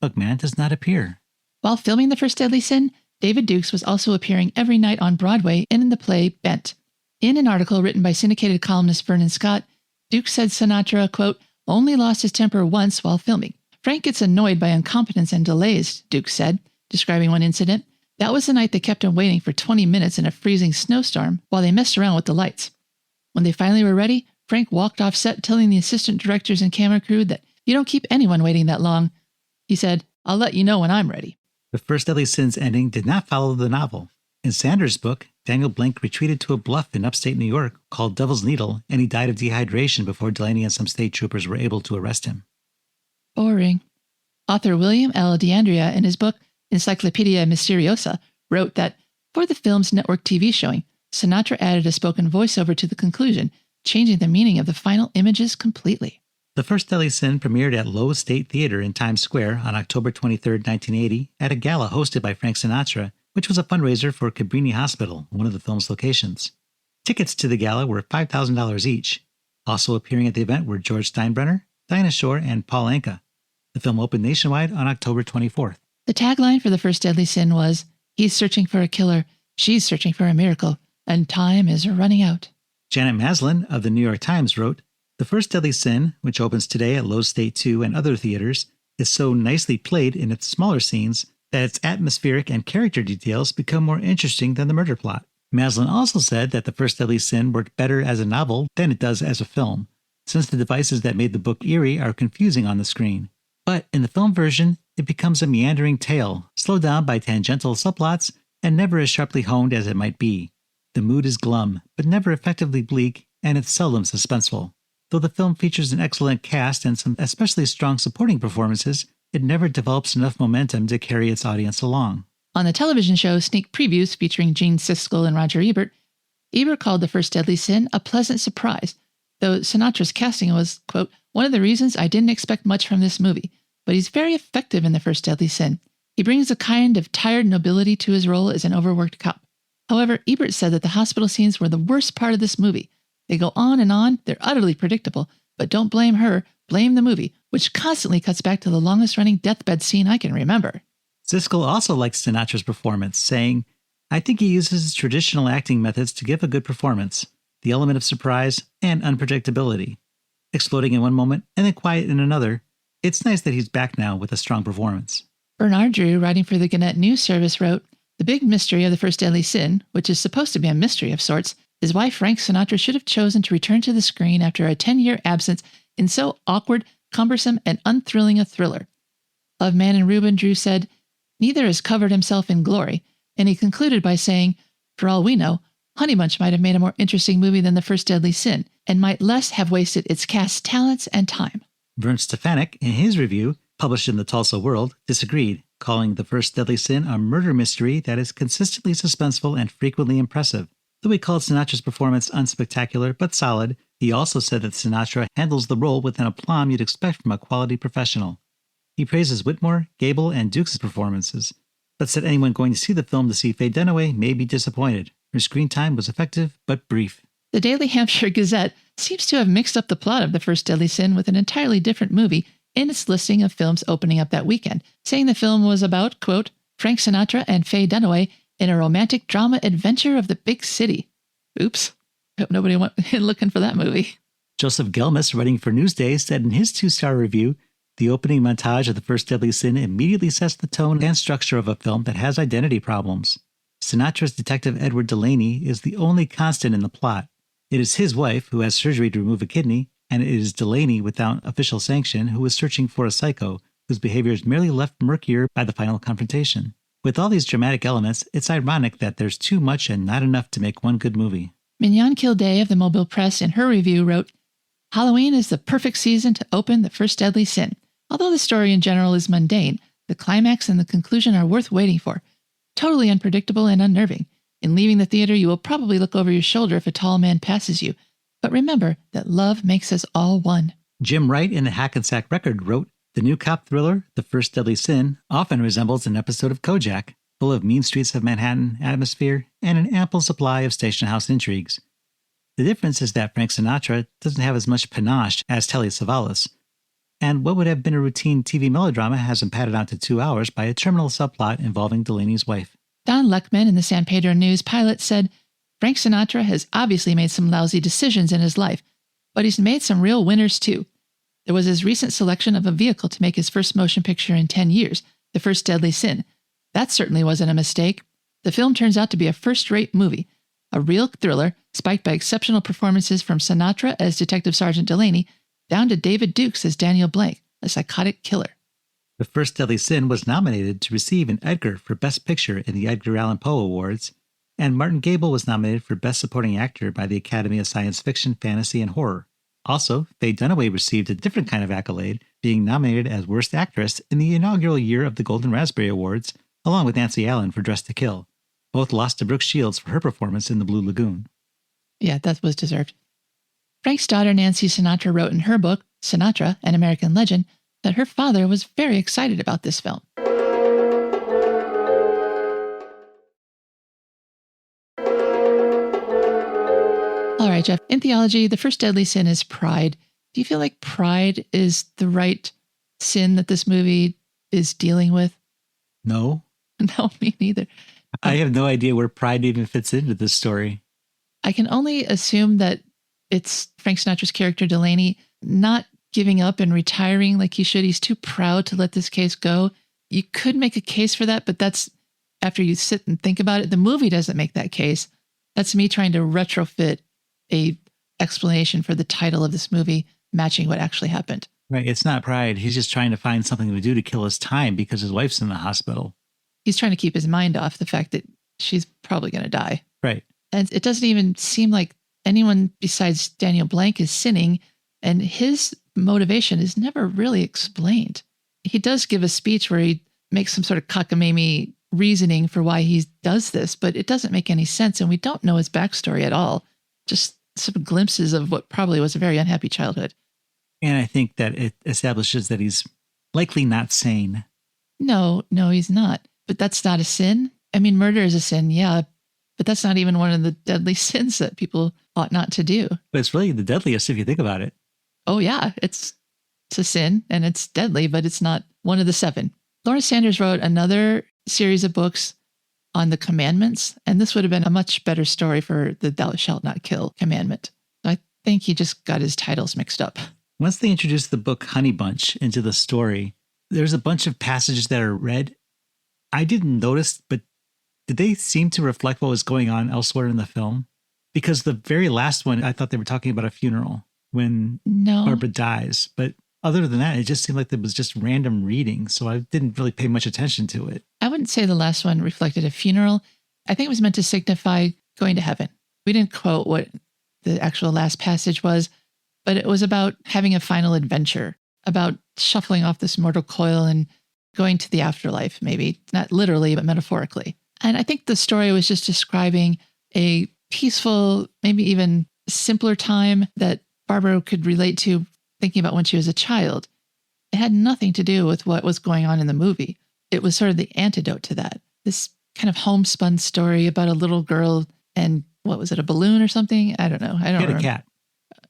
McMahon does not appear. While filming The First Deadly Sin, David Dukes was also appearing every night on Broadway in the play Bent. In an article written by syndicated columnist Vernon Scott, Dukes said Sinatra, quote, only lost his temper once while filming. Frank gets annoyed by incompetence and delays, Dukes said, describing one incident. That was the night they kept him waiting for 20 minutes in a freezing snowstorm while they messed around with the lights. When they finally were ready, Frank walked off set telling the assistant directors and camera crew that you don't keep anyone waiting that long. He said, I'll let you know when I'm ready. The First Deadly Sin's ending did not follow the novel. In Sanders' book, Daniel Blink retreated to a bluff in upstate New York called Devil's Needle, and he died of dehydration before Delaney and some state troopers were able to arrest him. Boring. Author William L. D'Andrea, in his book Encyclopedia Mysteriosa, wrote that for the film's network TV showing, Sinatra added a spoken voiceover to the conclusion, changing the meaning of the final images completely. The First Deadly Sin premiered at Lowe's State Theater in Times Square on October 23, 1980, at a gala hosted by Frank Sinatra, which was a fundraiser for Cabrini Hospital, one of the film's locations. Tickets to the gala were $5,000 each. Also appearing at the event were George Steinbrenner, Dinah Shore, and Paul Anka. The film opened nationwide on October 24th. The tagline for The First Deadly Sin was, he's searching for a killer, she's searching for a miracle, and time is running out. Janet Maslin of the New York Times wrote, The First Deadly Sin, which opens today at Lowe's State 2 and other theaters, is so nicely played in its smaller scenes that its atmospheric and character details become more interesting than the murder plot. Maslin also said that The First Deadly Sin worked better as a novel than it does as a film, since the devices that made the book eerie are confusing on the screen. But in the film version, it becomes a meandering tale, slowed down by tangential subplots and never as sharply honed as it might be. The mood is glum, but never effectively bleak, and it's seldom suspenseful. Though the film features an excellent cast and some especially strong supporting performances, it never develops enough momentum to carry its audience along. On the television show Sneak Previews featuring Gene Siskel and Roger Ebert, Ebert called The First Deadly Sin a pleasant surprise, though Sinatra's casting was, quote, one of the reasons I didn't expect much from this movie, but he's very effective in The First Deadly Sin. He brings a kind of tired nobility to his role as an overworked cop. However, Ebert said that the hospital scenes were the worst part of this movie. They go on, they're utterly predictable, but don't blame her, blame the movie, which constantly cuts back to the longest-running deathbed scene I can remember. Siskel also liked Sinatra's performance, saying, I think he uses traditional acting methods to give a good performance, the element of surprise and unpredictability. Exploding in one moment and then quiet in another, it's nice that he's back now with a strong performance. Bernard Drew, writing for the Gannett News Service, wrote, the big mystery of The First Deadly Sin, which is supposed to be a mystery of sorts, is why Frank Sinatra should have chosen to return to the screen after a 10-year absence in so awkward, cumbersome, and unthrilling a thriller. Of Mann and Rubin, Drew said, neither has covered himself in glory, and he concluded by saying, for all we know, Honey Bunch might have made a more interesting movie than The First Deadly Sin, and might less have wasted its cast's talents and time. Vern Stefanik, in his review, published in the Tulsa World, disagreed, calling The First Deadly Sin a murder mystery that is consistently suspenseful and frequently impressive. Though he called Sinatra's performance unspectacular but solid, he also said that Sinatra handles the role with an aplomb you'd expect from a quality professional. He praises Whitmore, Gabel, and Dukes' performances, but said anyone going to see the film to see Faye Dunaway may be disappointed. Her screen time was effective but brief. The Daily Hampshire Gazette seems to have mixed up the plot of The First Deadly Sin with an entirely different movie in its listing of films opening up that weekend, saying the film was about, quote, Frank Sinatra and Faye Dunaway in a romantic drama adventure of the big city. Oops. Hope nobody went looking for that movie. Joseph Gelmus, writing for Newsday, said in his 2-star review, the opening montage of The First Deadly Sin immediately sets the tone and structure of a film that has identity problems. Sinatra's detective Edward Delaney is the only constant in the plot. It is his wife who has surgery to remove a kidney, and it is Delaney, without official sanction, who is searching for a psycho whose behavior is merely left murkier by the final confrontation. With all these dramatic elements, it's ironic that there's too much and not enough to make one good movie. Mignon Kilday of the Mobile Press in her review wrote, Halloween is the perfect season to open The First Deadly Sin. Although the story in general is mundane, the climax and the conclusion are worth waiting for. Totally unpredictable and unnerving. In leaving the theater, you will probably look over your shoulder if a tall man passes you. But remember that love makes us all one. Jim Wright in the Hackensack Record wrote, the new cop thriller, The First Deadly Sin, often resembles an episode of Kojak, full of mean streets of Manhattan atmosphere and an ample supply of station house intrigues. The difference is that Frank Sinatra doesn't have as much panache as Telly Savalas, and what would have been a routine TV melodrama has been padded out to 2 hours by a terminal subplot involving Delaney's wife. Don Leckman in the San Pedro News Pilot said, Frank Sinatra has obviously made some lousy decisions in his life, but he's made some real winners too. There was his recent selection of a vehicle to make his first motion picture in 10 years, The First Deadly Sin. That certainly wasn't a mistake. The film turns out to be a first-rate movie, a real thriller spiked by exceptional performances from Sinatra as Detective Sergeant Delaney down to David Dukes as Daniel Blank, a psychotic killer. The First Deadly Sin was nominated to receive an Edgar for Best Picture in the Edgar Allan Poe Awards, and Martin Gabel was nominated for Best Supporting Actor by the Academy of Science Fiction, Fantasy, and Horror. Also, Faye Dunaway received a different kind of accolade, being nominated as Worst Actress in the inaugural year of the Golden Raspberry Awards, along with Nancy Allen for Dressed to Kill. Both lost to Brooke Shields for her performance in The Blue Lagoon. Yeah, that was deserved. Frank's daughter Nancy Sinatra wrote in her book, Sinatra, An American Legend, that her father was very excited about this film. All right, Jeff, in theology, the first deadly sin is pride. Do you feel like pride is the right sin that this movie is dealing with? No. No, me neither. I have no idea where pride even fits into this story. I can only assume that it's Frank Sinatra's character, Delaney, not giving up and retiring like he should. He's too proud to let this case go. You could make a case for that, but that's after you sit and think about it. The movie doesn't make that case. That's me trying to retrofit a explanation for the title of this movie matching what actually happened. Right. It's not pride. He's just trying to find something to do to kill his time because his wife's in the hospital. He's trying to keep his mind off the fact that she's probably going to die. Right. And it doesn't even seem like anyone besides Daniel Blank is sinning, and his motivation is never really explained. He does give a speech where he makes some sort of cockamamie reasoning for why he does this, but it doesn't make any sense, and we don't know his backstory at all. Just some glimpses of what probably was a very unhappy childhood. And I think that it establishes that he's likely not sane. No, he's not. But that's not a sin. I mean, murder is a sin, yeah, but that's not even one of the deadly sins that people ought not to do. But it's really the deadliest if you think about it. Oh, yeah, it's a sin and it's deadly, but it's not one of the 7. Laura Sanders wrote another series of books on the commandments, and this would have been a much better story for the thou shalt not kill commandment. I think he just got his titles mixed up. Once they introduced the book Honey Bunch into the story, there's a bunch of passages that are read. I didn't notice, but did they seem to reflect what was going on elsewhere in the film? Because the very last one, I thought they were talking about a funeral when Barbara dies. But other than that, it just seemed like it was just random reading. So I didn't really pay much attention to it. I wouldn't say the last one reflected a funeral. I think it was meant to signify going to heaven. We didn't quote what the actual last passage was, but it was about having a final adventure, about shuffling off this mortal coil and going to the afterlife, maybe not literally, but metaphorically. And I think the story was just describing a peaceful, maybe even simpler time that Barbara could relate to thinking about when she was a child. It had nothing to do with what was going on in the movie. It was sort of the antidote to that. This kind of homespun story about a little girl and what was it, a balloon or something? I don't know. I don't know. She had a cat.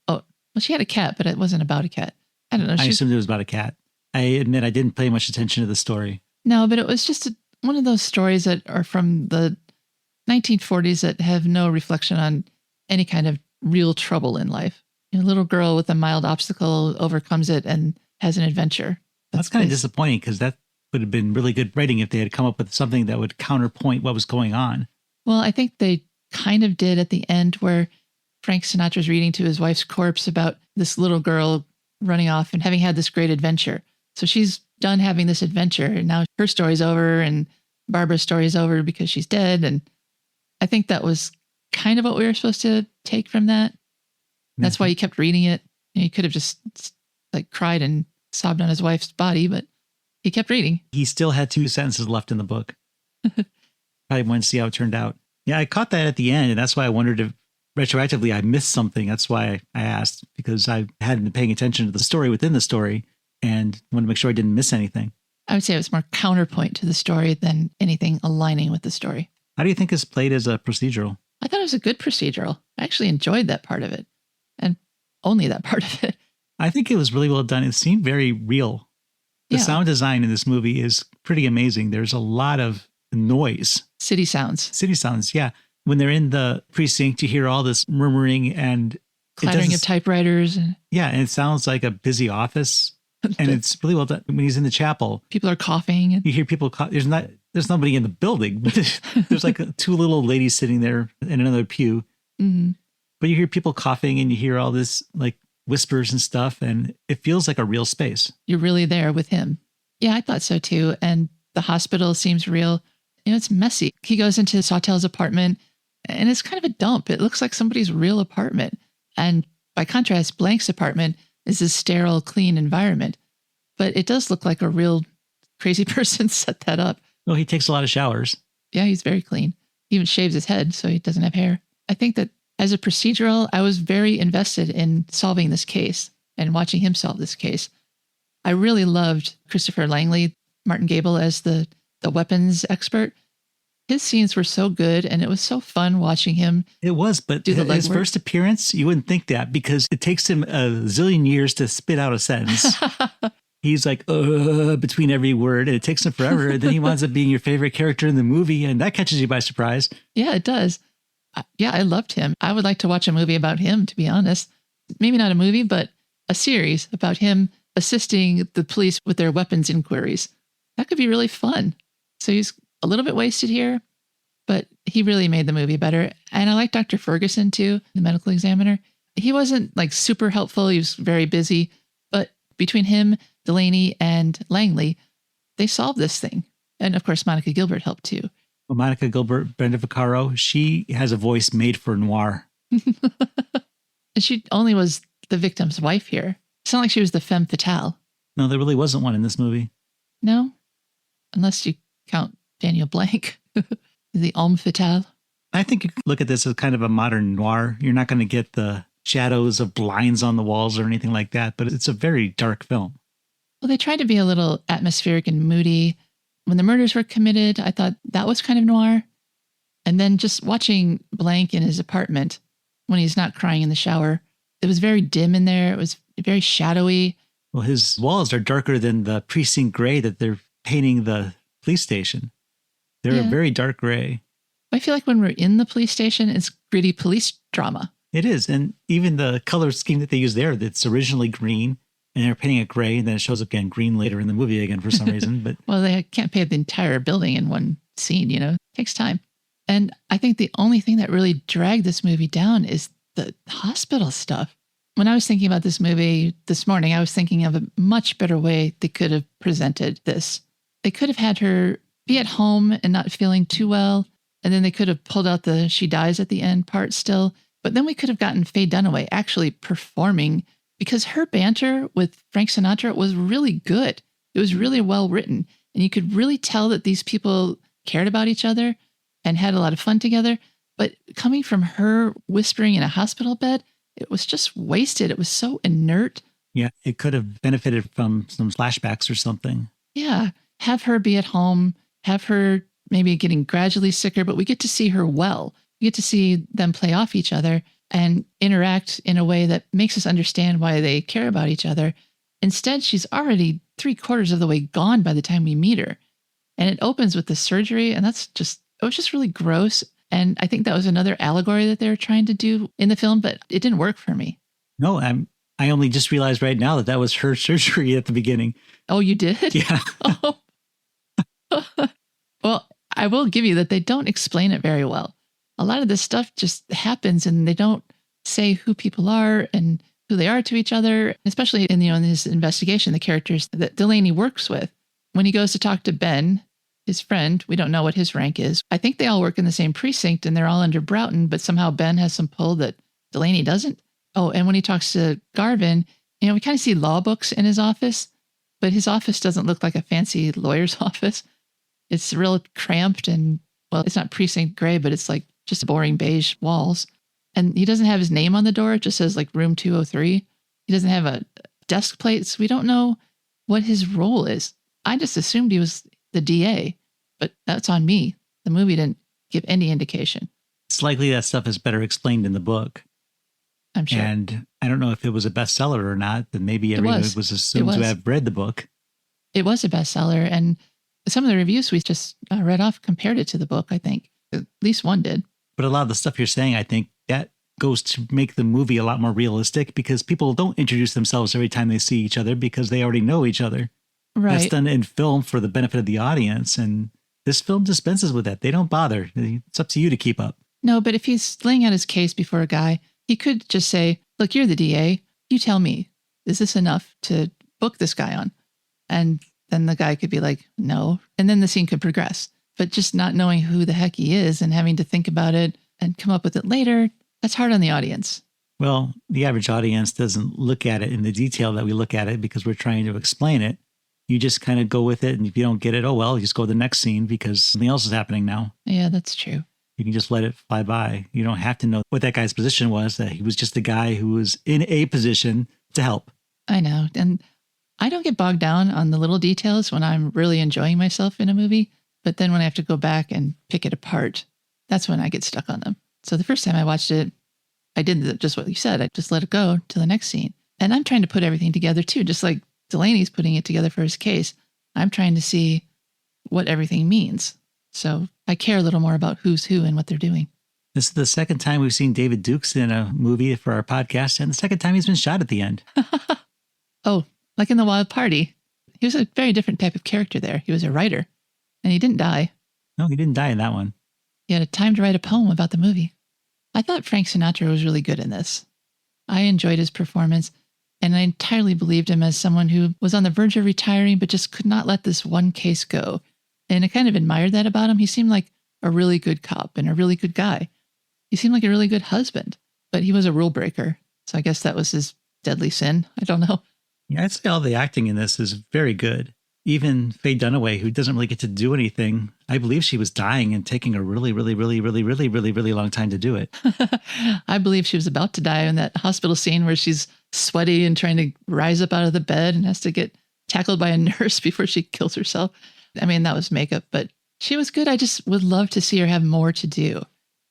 Oh, well, she had a cat, but it wasn't about a cat. I don't know. I assumed it was about a cat. I admit I didn't pay much attention to the story. No, but it was just one of those stories that are from the 1940s that have no reflection on any kind of real trouble in life. A little girl with a mild obstacle overcomes it and has an adventure. That's kind of disappointing because that would have been really good writing if they had come up with something that would counterpoint what was going on. Well, I think they kind of did at the end where Frank Sinatra's reading to his wife's corpse about this little girl running off and having had this great adventure. So she's done having this adventure and now her story's over and Barbara's story's over because she's dead. And I think that was kind of what we were supposed to take from that. That's why he kept reading it. He could have just like cried and sobbed on his wife's body, but he kept reading. He still had 2 sentences left in the book. Probably wanted to see how it turned out. Yeah, I caught that at the end, and that's why I wondered if retroactively I missed something. That's why I asked, because I hadn't been paying attention to the story within the story and wanted to make sure I didn't miss anything. I would say it was more counterpoint to the story than anything aligning with the story. How do you think it's played as a procedural? I thought it was a good procedural. I actually enjoyed that part of it, and only that part of it. I think it was really well done. It seemed very real. The sound design in this movie is pretty amazing. There's a lot of noise. City sounds, yeah. When they're in the precinct, you hear all this murmuring and clattering of typewriters. Yeah, and it sounds like a busy office. And it's really well done. When he's in the chapel, people are coughing. You hear people cough. There's nobody in the building, but there's like 2 little ladies sitting there in another pew. Mm-hmm. But you hear people coughing and you hear all this like whispers and stuff, and it feels like a real space. You're really there with him. Yeah, I thought so too. And the hospital seems real. It's messy. He goes into Sawtell's apartment and it's kind of a dump. It looks like somebody's real apartment. And by contrast, Blank's apartment is this sterile, clean environment. But it does look like a real crazy person set that up. Well, he takes a lot of showers. Yeah, he's very clean. He even shaves his head so he doesn't have hair. I think that as a procedural, I was very invested in solving this case and watching him solve this case. I really loved Christopher Langley, Martin Gabel, as the weapons expert. His scenes were so good, and it was so fun watching him. It was, but his first appearance, you wouldn't think that because it takes him a zillion years to spit out a sentence. He's like, between every word, and it takes him forever. And then he winds up being your favorite character in the movie, and that catches you by surprise. Yeah, it does. Yeah, I loved him. I would like to watch a movie about him, to be honest. Maybe not a movie, but a series about him assisting the police with their weapons inquiries. That could be really fun. So he's a little bit wasted here, but he really made the movie better. And I like Dr. Ferguson too, the medical examiner. He wasn't like super helpful. He was very busy, but between him, Delaney, and Langley, they solved this thing. And of course, Monica Gilbert helped too. Well, Monica Gilbert, Brenda Vaccaro, she has a voice made for noir. And she only was the victim's wife here. It's not like she was the femme fatale. No, there really wasn't one in this movie. No, unless you count Daniel Blanc, the homme fatale. I think you could look at this as kind of a modern noir. You're not going to get the shadows of blinds on the walls or anything like that, but it's a very dark film. Well, they tried to be a little atmospheric and moody. When the murders were committed, I thought that was kind of noir. And then just watching Blanc in his apartment when he's not crying in the shower, it was very dim in there. It was very shadowy. Well, his walls are darker than the precinct gray that they're painting the police station. They're a very dark gray. I feel like when we're in the police station, it's gritty police drama. It is. And even the color scheme that they use there, that's originally green, and they're painting it gray, and then it shows up again green later in the movie again for some reason. But well, they can't paint the entire building in one scene, It takes time. And I think the only thing that really dragged this movie down is the hospital stuff. When I was thinking about this movie this morning, I was thinking of a much better way they could have presented this. They could have had her be at home and not feeling too well. And then they could have pulled out the she dies at the end part still. But then we could have gotten Faye Dunaway actually performing, because her banter with Frank Sinatra was really good. It was really well written. And you could really tell that these people cared about each other and had a lot of fun together. But coming from her whispering in a hospital bed, it was just wasted. It was so inert. Yeah, it could have benefited from some flashbacks or something. Yeah, have her be at home, have her maybe getting gradually sicker, but we get to see her well. We get to see them play off each other and interact in a way that makes us understand why they care about each other. Instead, she's already 3/4 of the way gone by the time we meet her. And it opens with the surgery, and it was just really gross. And I think that was another allegory that they were trying to do in the film, but it didn't work for me. No, I only just realized right now that was her surgery at the beginning. Oh, you did? Yeah. Oh. Well, I will give you that they don't explain it very well. A lot of this stuff just happens and they don't say who people are and who they are to each other, especially in his investigation, the characters that Delaney works with. When he goes to talk to Ben, his friend, we don't know what his rank is. I think they all work in the same precinct and they're all under Broughton, but somehow Ben has some pull that Delaney doesn't. Oh, and when he talks to Garvin, we kind of see law books in his office, but his office doesn't look like a fancy lawyer's office. It's real cramped and, well, it's not precinct gray, but it's like just boring beige walls. And he doesn't have his name on the door. It just says like room 203. He doesn't have a desk plate. So we don't know what his role is. I just assumed he was the DA, but that's on me. The movie didn't give any indication. It's likely that stuff is better explained in the book. I'm sure. And I don't know if it was a bestseller or not, but maybe everyone was assumed to have read the book. It was a bestseller. And some of the reviews we just read off compared it to the book, I think. At least one did. But a lot of the stuff you're saying, I think that goes to make the movie a lot more realistic because people don't introduce themselves every time they see each other because they already know each other. Right. That's done in film for the benefit of the audience. And this film dispenses with that. They don't bother. It's up to you to keep up. No, but if he's laying out his case before a guy, he could just say, look, you're the DA. You tell me, is this enough to book this guy on? And then the guy could be like, no. And then the scene could progress. But just not knowing who the heck he is and having to think about it and come up with it later, that's hard on the audience. Well, the average audience doesn't look at it in the detail that we look at it because we're trying to explain it. You just kind of go with it. And if you don't get it, oh, well, you just go to the next scene because something else is happening now. Yeah, that's true. You can just let it fly by. You don't have to know what that guy's position was, that he was just a guy who was in a position to help. I know. And I don't get bogged down on the little details when I'm really enjoying myself in a movie. But then when I have to go back and pick it apart, that's when I get stuck on them. So the first time I watched it, I did just what you said. I just let it go to the next scene. And I'm trying to put everything together too, just like Delaney's putting it together for his case. I'm trying to see what everything means. So I care a little more about who's who and what they're doing. This is the second time we've seen David Dukes in a movie for our podcast, and the second time he's been shot at the end. Oh, like in The Wild Party. He was a very different type of character there. He was a writer, and he didn't die. No, he didn't die in that one. He had a time to write a poem about the movie. I thought Frank Sinatra was really good in this. I enjoyed his performance, and I entirely believed him as someone who was on the verge of retiring, but just could not let this one case go. And I kind of admired that about him. He seemed like a really good cop and a really good guy. He seemed like a really good husband, but he was a rule breaker. So I guess that was his deadly sin. I don't know. Yeah, I'd say all the acting in this is very good. Even Faye Dunaway, who doesn't really get to do anything, I believe she was dying and taking a really long time to do it. I believe she was about to die in that hospital scene where she's sweaty and trying to rise up out of the bed and has to get tackled by a nurse before she kills herself. I mean, that was makeup, but she was good. I just would love to see her have more to do.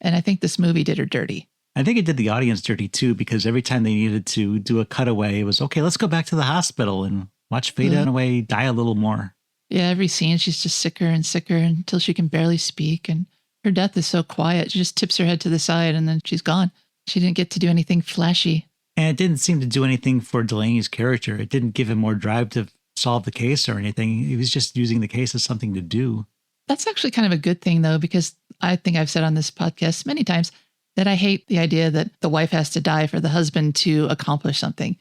And I think this movie did her dirty. I think it did the audience dirty too, because every time they needed to do a cutaway, it was, okay, let's go back to the hospital and watch Faye Dunaway die a little more. Yeah, every scene, she's just sicker and sicker until she can barely speak. And her death is so quiet. She just tips her head to the side and then she's gone. She didn't get to do anything flashy. And it didn't seem to do anything for Delaney's character. It didn't give him more drive to solve the case or anything. He was just using the case as something to do. That's actually kind of a good thing, though, because I think I've said on this podcast many times that I hate the idea that the wife has to die for the husband to accomplish something.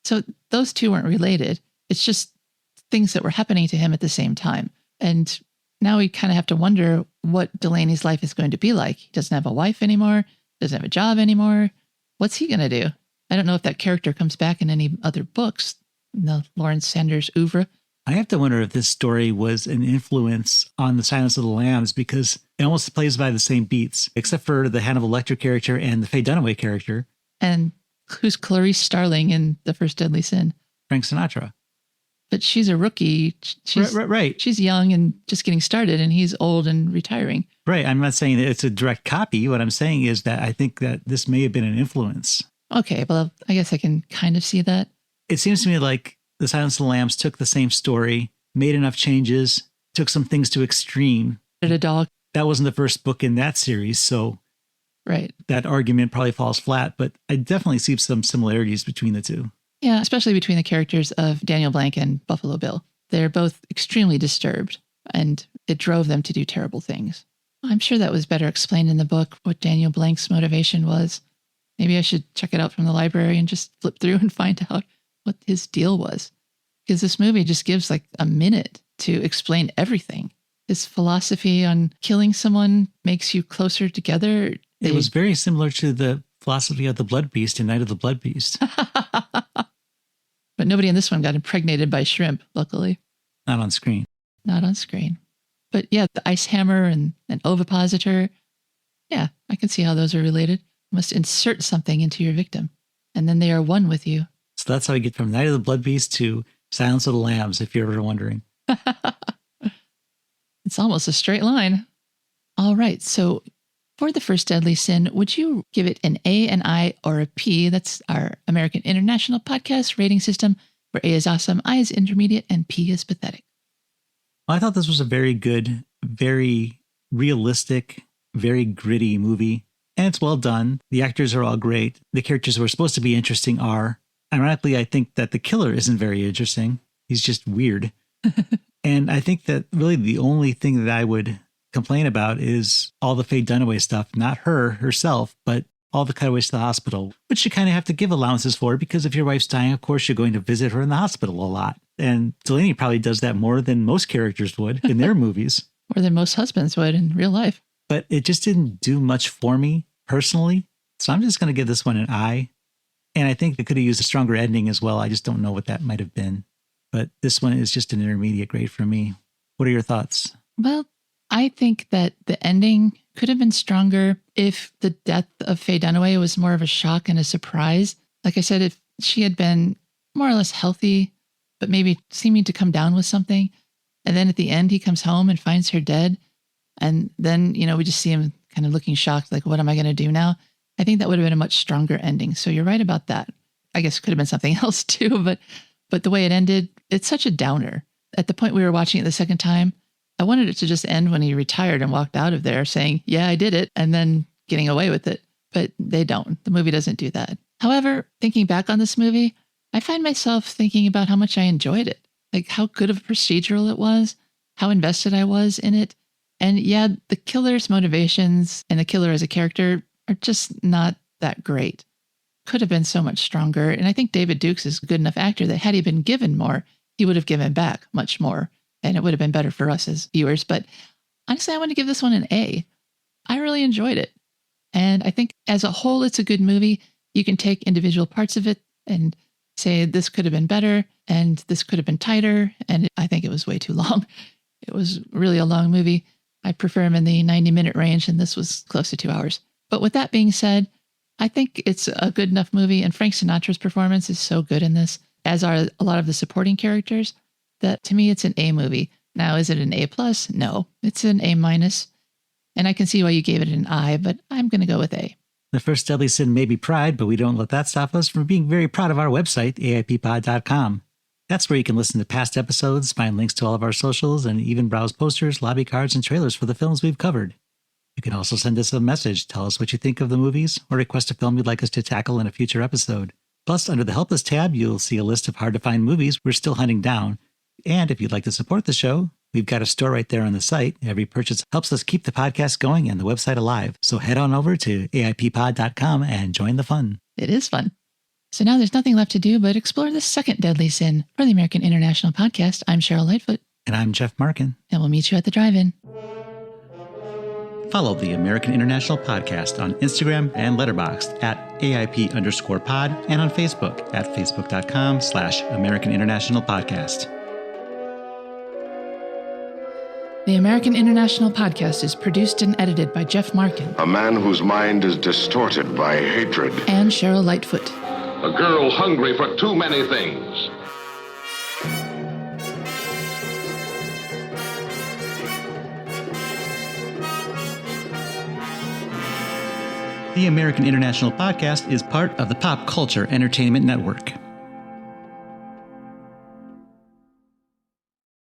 So those two weren't related. It's just things that were happening to him at the same time. And now we kind of have to wonder what Delaney's life is going to be like. He doesn't have a wife anymore, doesn't have a job anymore. What's he going to do? I don't know if that character comes back in any other books in the Lawrence Sanders oeuvre. I have to wonder if this story was an influence on The Silence of the Lambs, because it almost plays by the same beats, except for the Hannibal Lecter character and the Faye Dunaway character. And who's Clarice Starling in The First Deadly Sin? Frank Sinatra. But she's a rookie. She's, right. She's young and just getting started, and he's old and retiring. Right. I'm not saying that it's a direct copy. What I'm saying is that I think that this may have been an influence. Okay, well, I guess I can kind of see that. It seems to me like The Silence of the Lambs took the same story, made enough changes, took some things to extreme. Added a dog. that wasn't the first book in that series, so right. That argument probably falls flat, but I definitely see some similarities between the two. Yeah, especially between the characters of Daniel Blank and Buffalo Bill. They're both extremely disturbed, and it drove them to do terrible things. I'm sure that was better explained in the book, what Daniel Blank's motivation was. Maybe I should check it out from the library and just flip through and find out what his deal was. Because this movie just gives like a minute to explain everything. His philosophy on killing someone makes you closer together. It was very similar to the philosophy of the Blood Beast in Night of the Blood Beast. But nobody in this one got impregnated by shrimp, luckily. Not on screen. Not on screen. But yeah, the ice hammer and an ovipositor. Yeah, I can see how those are related. You must insert something into your victim, and then they are one with you. So that's how we get from Night of the Blood Beast to Silence of the Lambs, if you're ever wondering. It's almost a straight line. All right, so for the first deadly sin, would you give it an A, an I, or a P? That's our American International Podcast rating system, where A is awesome, I is intermediate, and P is pathetic. Well, I thought this was a very good, very realistic, very gritty movie. And it's well done. The actors are all great. The characters who are supposed to be interesting are. Ironically, I think that the killer isn't very interesting. He's just weird. And I think that really the only thing that I would complain about is all the Faye Dunaway stuff. Not her herself, but all the cutaways to the hospital, which you kind of have to give allowances for, because if your wife's dying, of course, you're going to visit her in the hospital a lot. And Delaney probably does that more than most characters would in their movies. More than most husbands would in real life. But it just didn't do much for me personally. So I'm just going to give this one an I. And I think they could have used a stronger ending as well. I just don't know what that might have been. But this one is just an intermediate grade for me. What are your thoughts? Well, I think that the ending could have been stronger if the death of Faye Dunaway was more of a shock and a surprise. Like I said, if she had been more or less healthy, but maybe seeming to come down with something, and then at the end he comes home and finds her dead, and then, we just see him kind of looking shocked, like, what am I going to do now? I think that would have been a much stronger ending. So you're right about that. I guess it could have been something else too, but the way it ended, it's such a downer. At the point we were watching it the second time, I wanted it to just end when he retired and walked out of there saying, yeah, I did it, and then getting away with it. But they don't. The movie doesn't do that. However, thinking back on this movie, I find myself thinking about how much I enjoyed it. Like how good of a procedural it was, how invested I was in it. And yeah, the killer's motivations and the killer as a character are just not that great. Could have been so much stronger. And I think David Dukes is a good enough actor that had he been given more, he would have given back much more. And it would have been better for us as viewers. But honestly, I want to give this one an A. I really enjoyed it. And I think as a whole, it's a good movie. You can take individual parts of it and say this could have been better and this could have been tighter. And I think it was way too long. It was really a long movie. I prefer them in the 90-minute range, and this was close to 2 hours. But with that being said, I think it's a good enough movie, and Frank Sinatra's performance is so good in this, as are a lot of the supporting characters, that to me it's an A movie. Now, is it an A+? No, it's an A-. And I can see why you gave it an I, but I'm going to go with A. The first deadly sin may be pride, but we don't let that stop us from being very proud of our website, AIPpod.com. That's where you can listen to past episodes, find links to all of our socials, and even browse posters, lobby cards, and trailers for the films we've covered. You can also send us a message, tell us what you think of the movies, or request a film you'd like us to tackle in a future episode. Plus, under the Help Us tab, you'll see a list of hard-to-find movies we're still hunting down. And if you'd like to support the show, we've got a store right there on the site. Every purchase helps us keep the podcast going and the website alive. So head on over to AIPpod.com and join the fun. It is fun. So now there's nothing left to do but explore the second deadly sin. For the American International Podcast, I'm Cheryl Lightfoot. And I'm Jeff Markin. And we'll meet you at the drive-in. Follow the American International Podcast on Instagram and Letterboxd at AIP_pod and on Facebook at facebook.com/American International Podcast. The American International Podcast is produced and edited by Jeff Markin. A man whose mind is distorted by hatred. And Cheryl Lightfoot. A girl hungry for too many things. The American International Podcast is part of the Pop Culture Entertainment Network.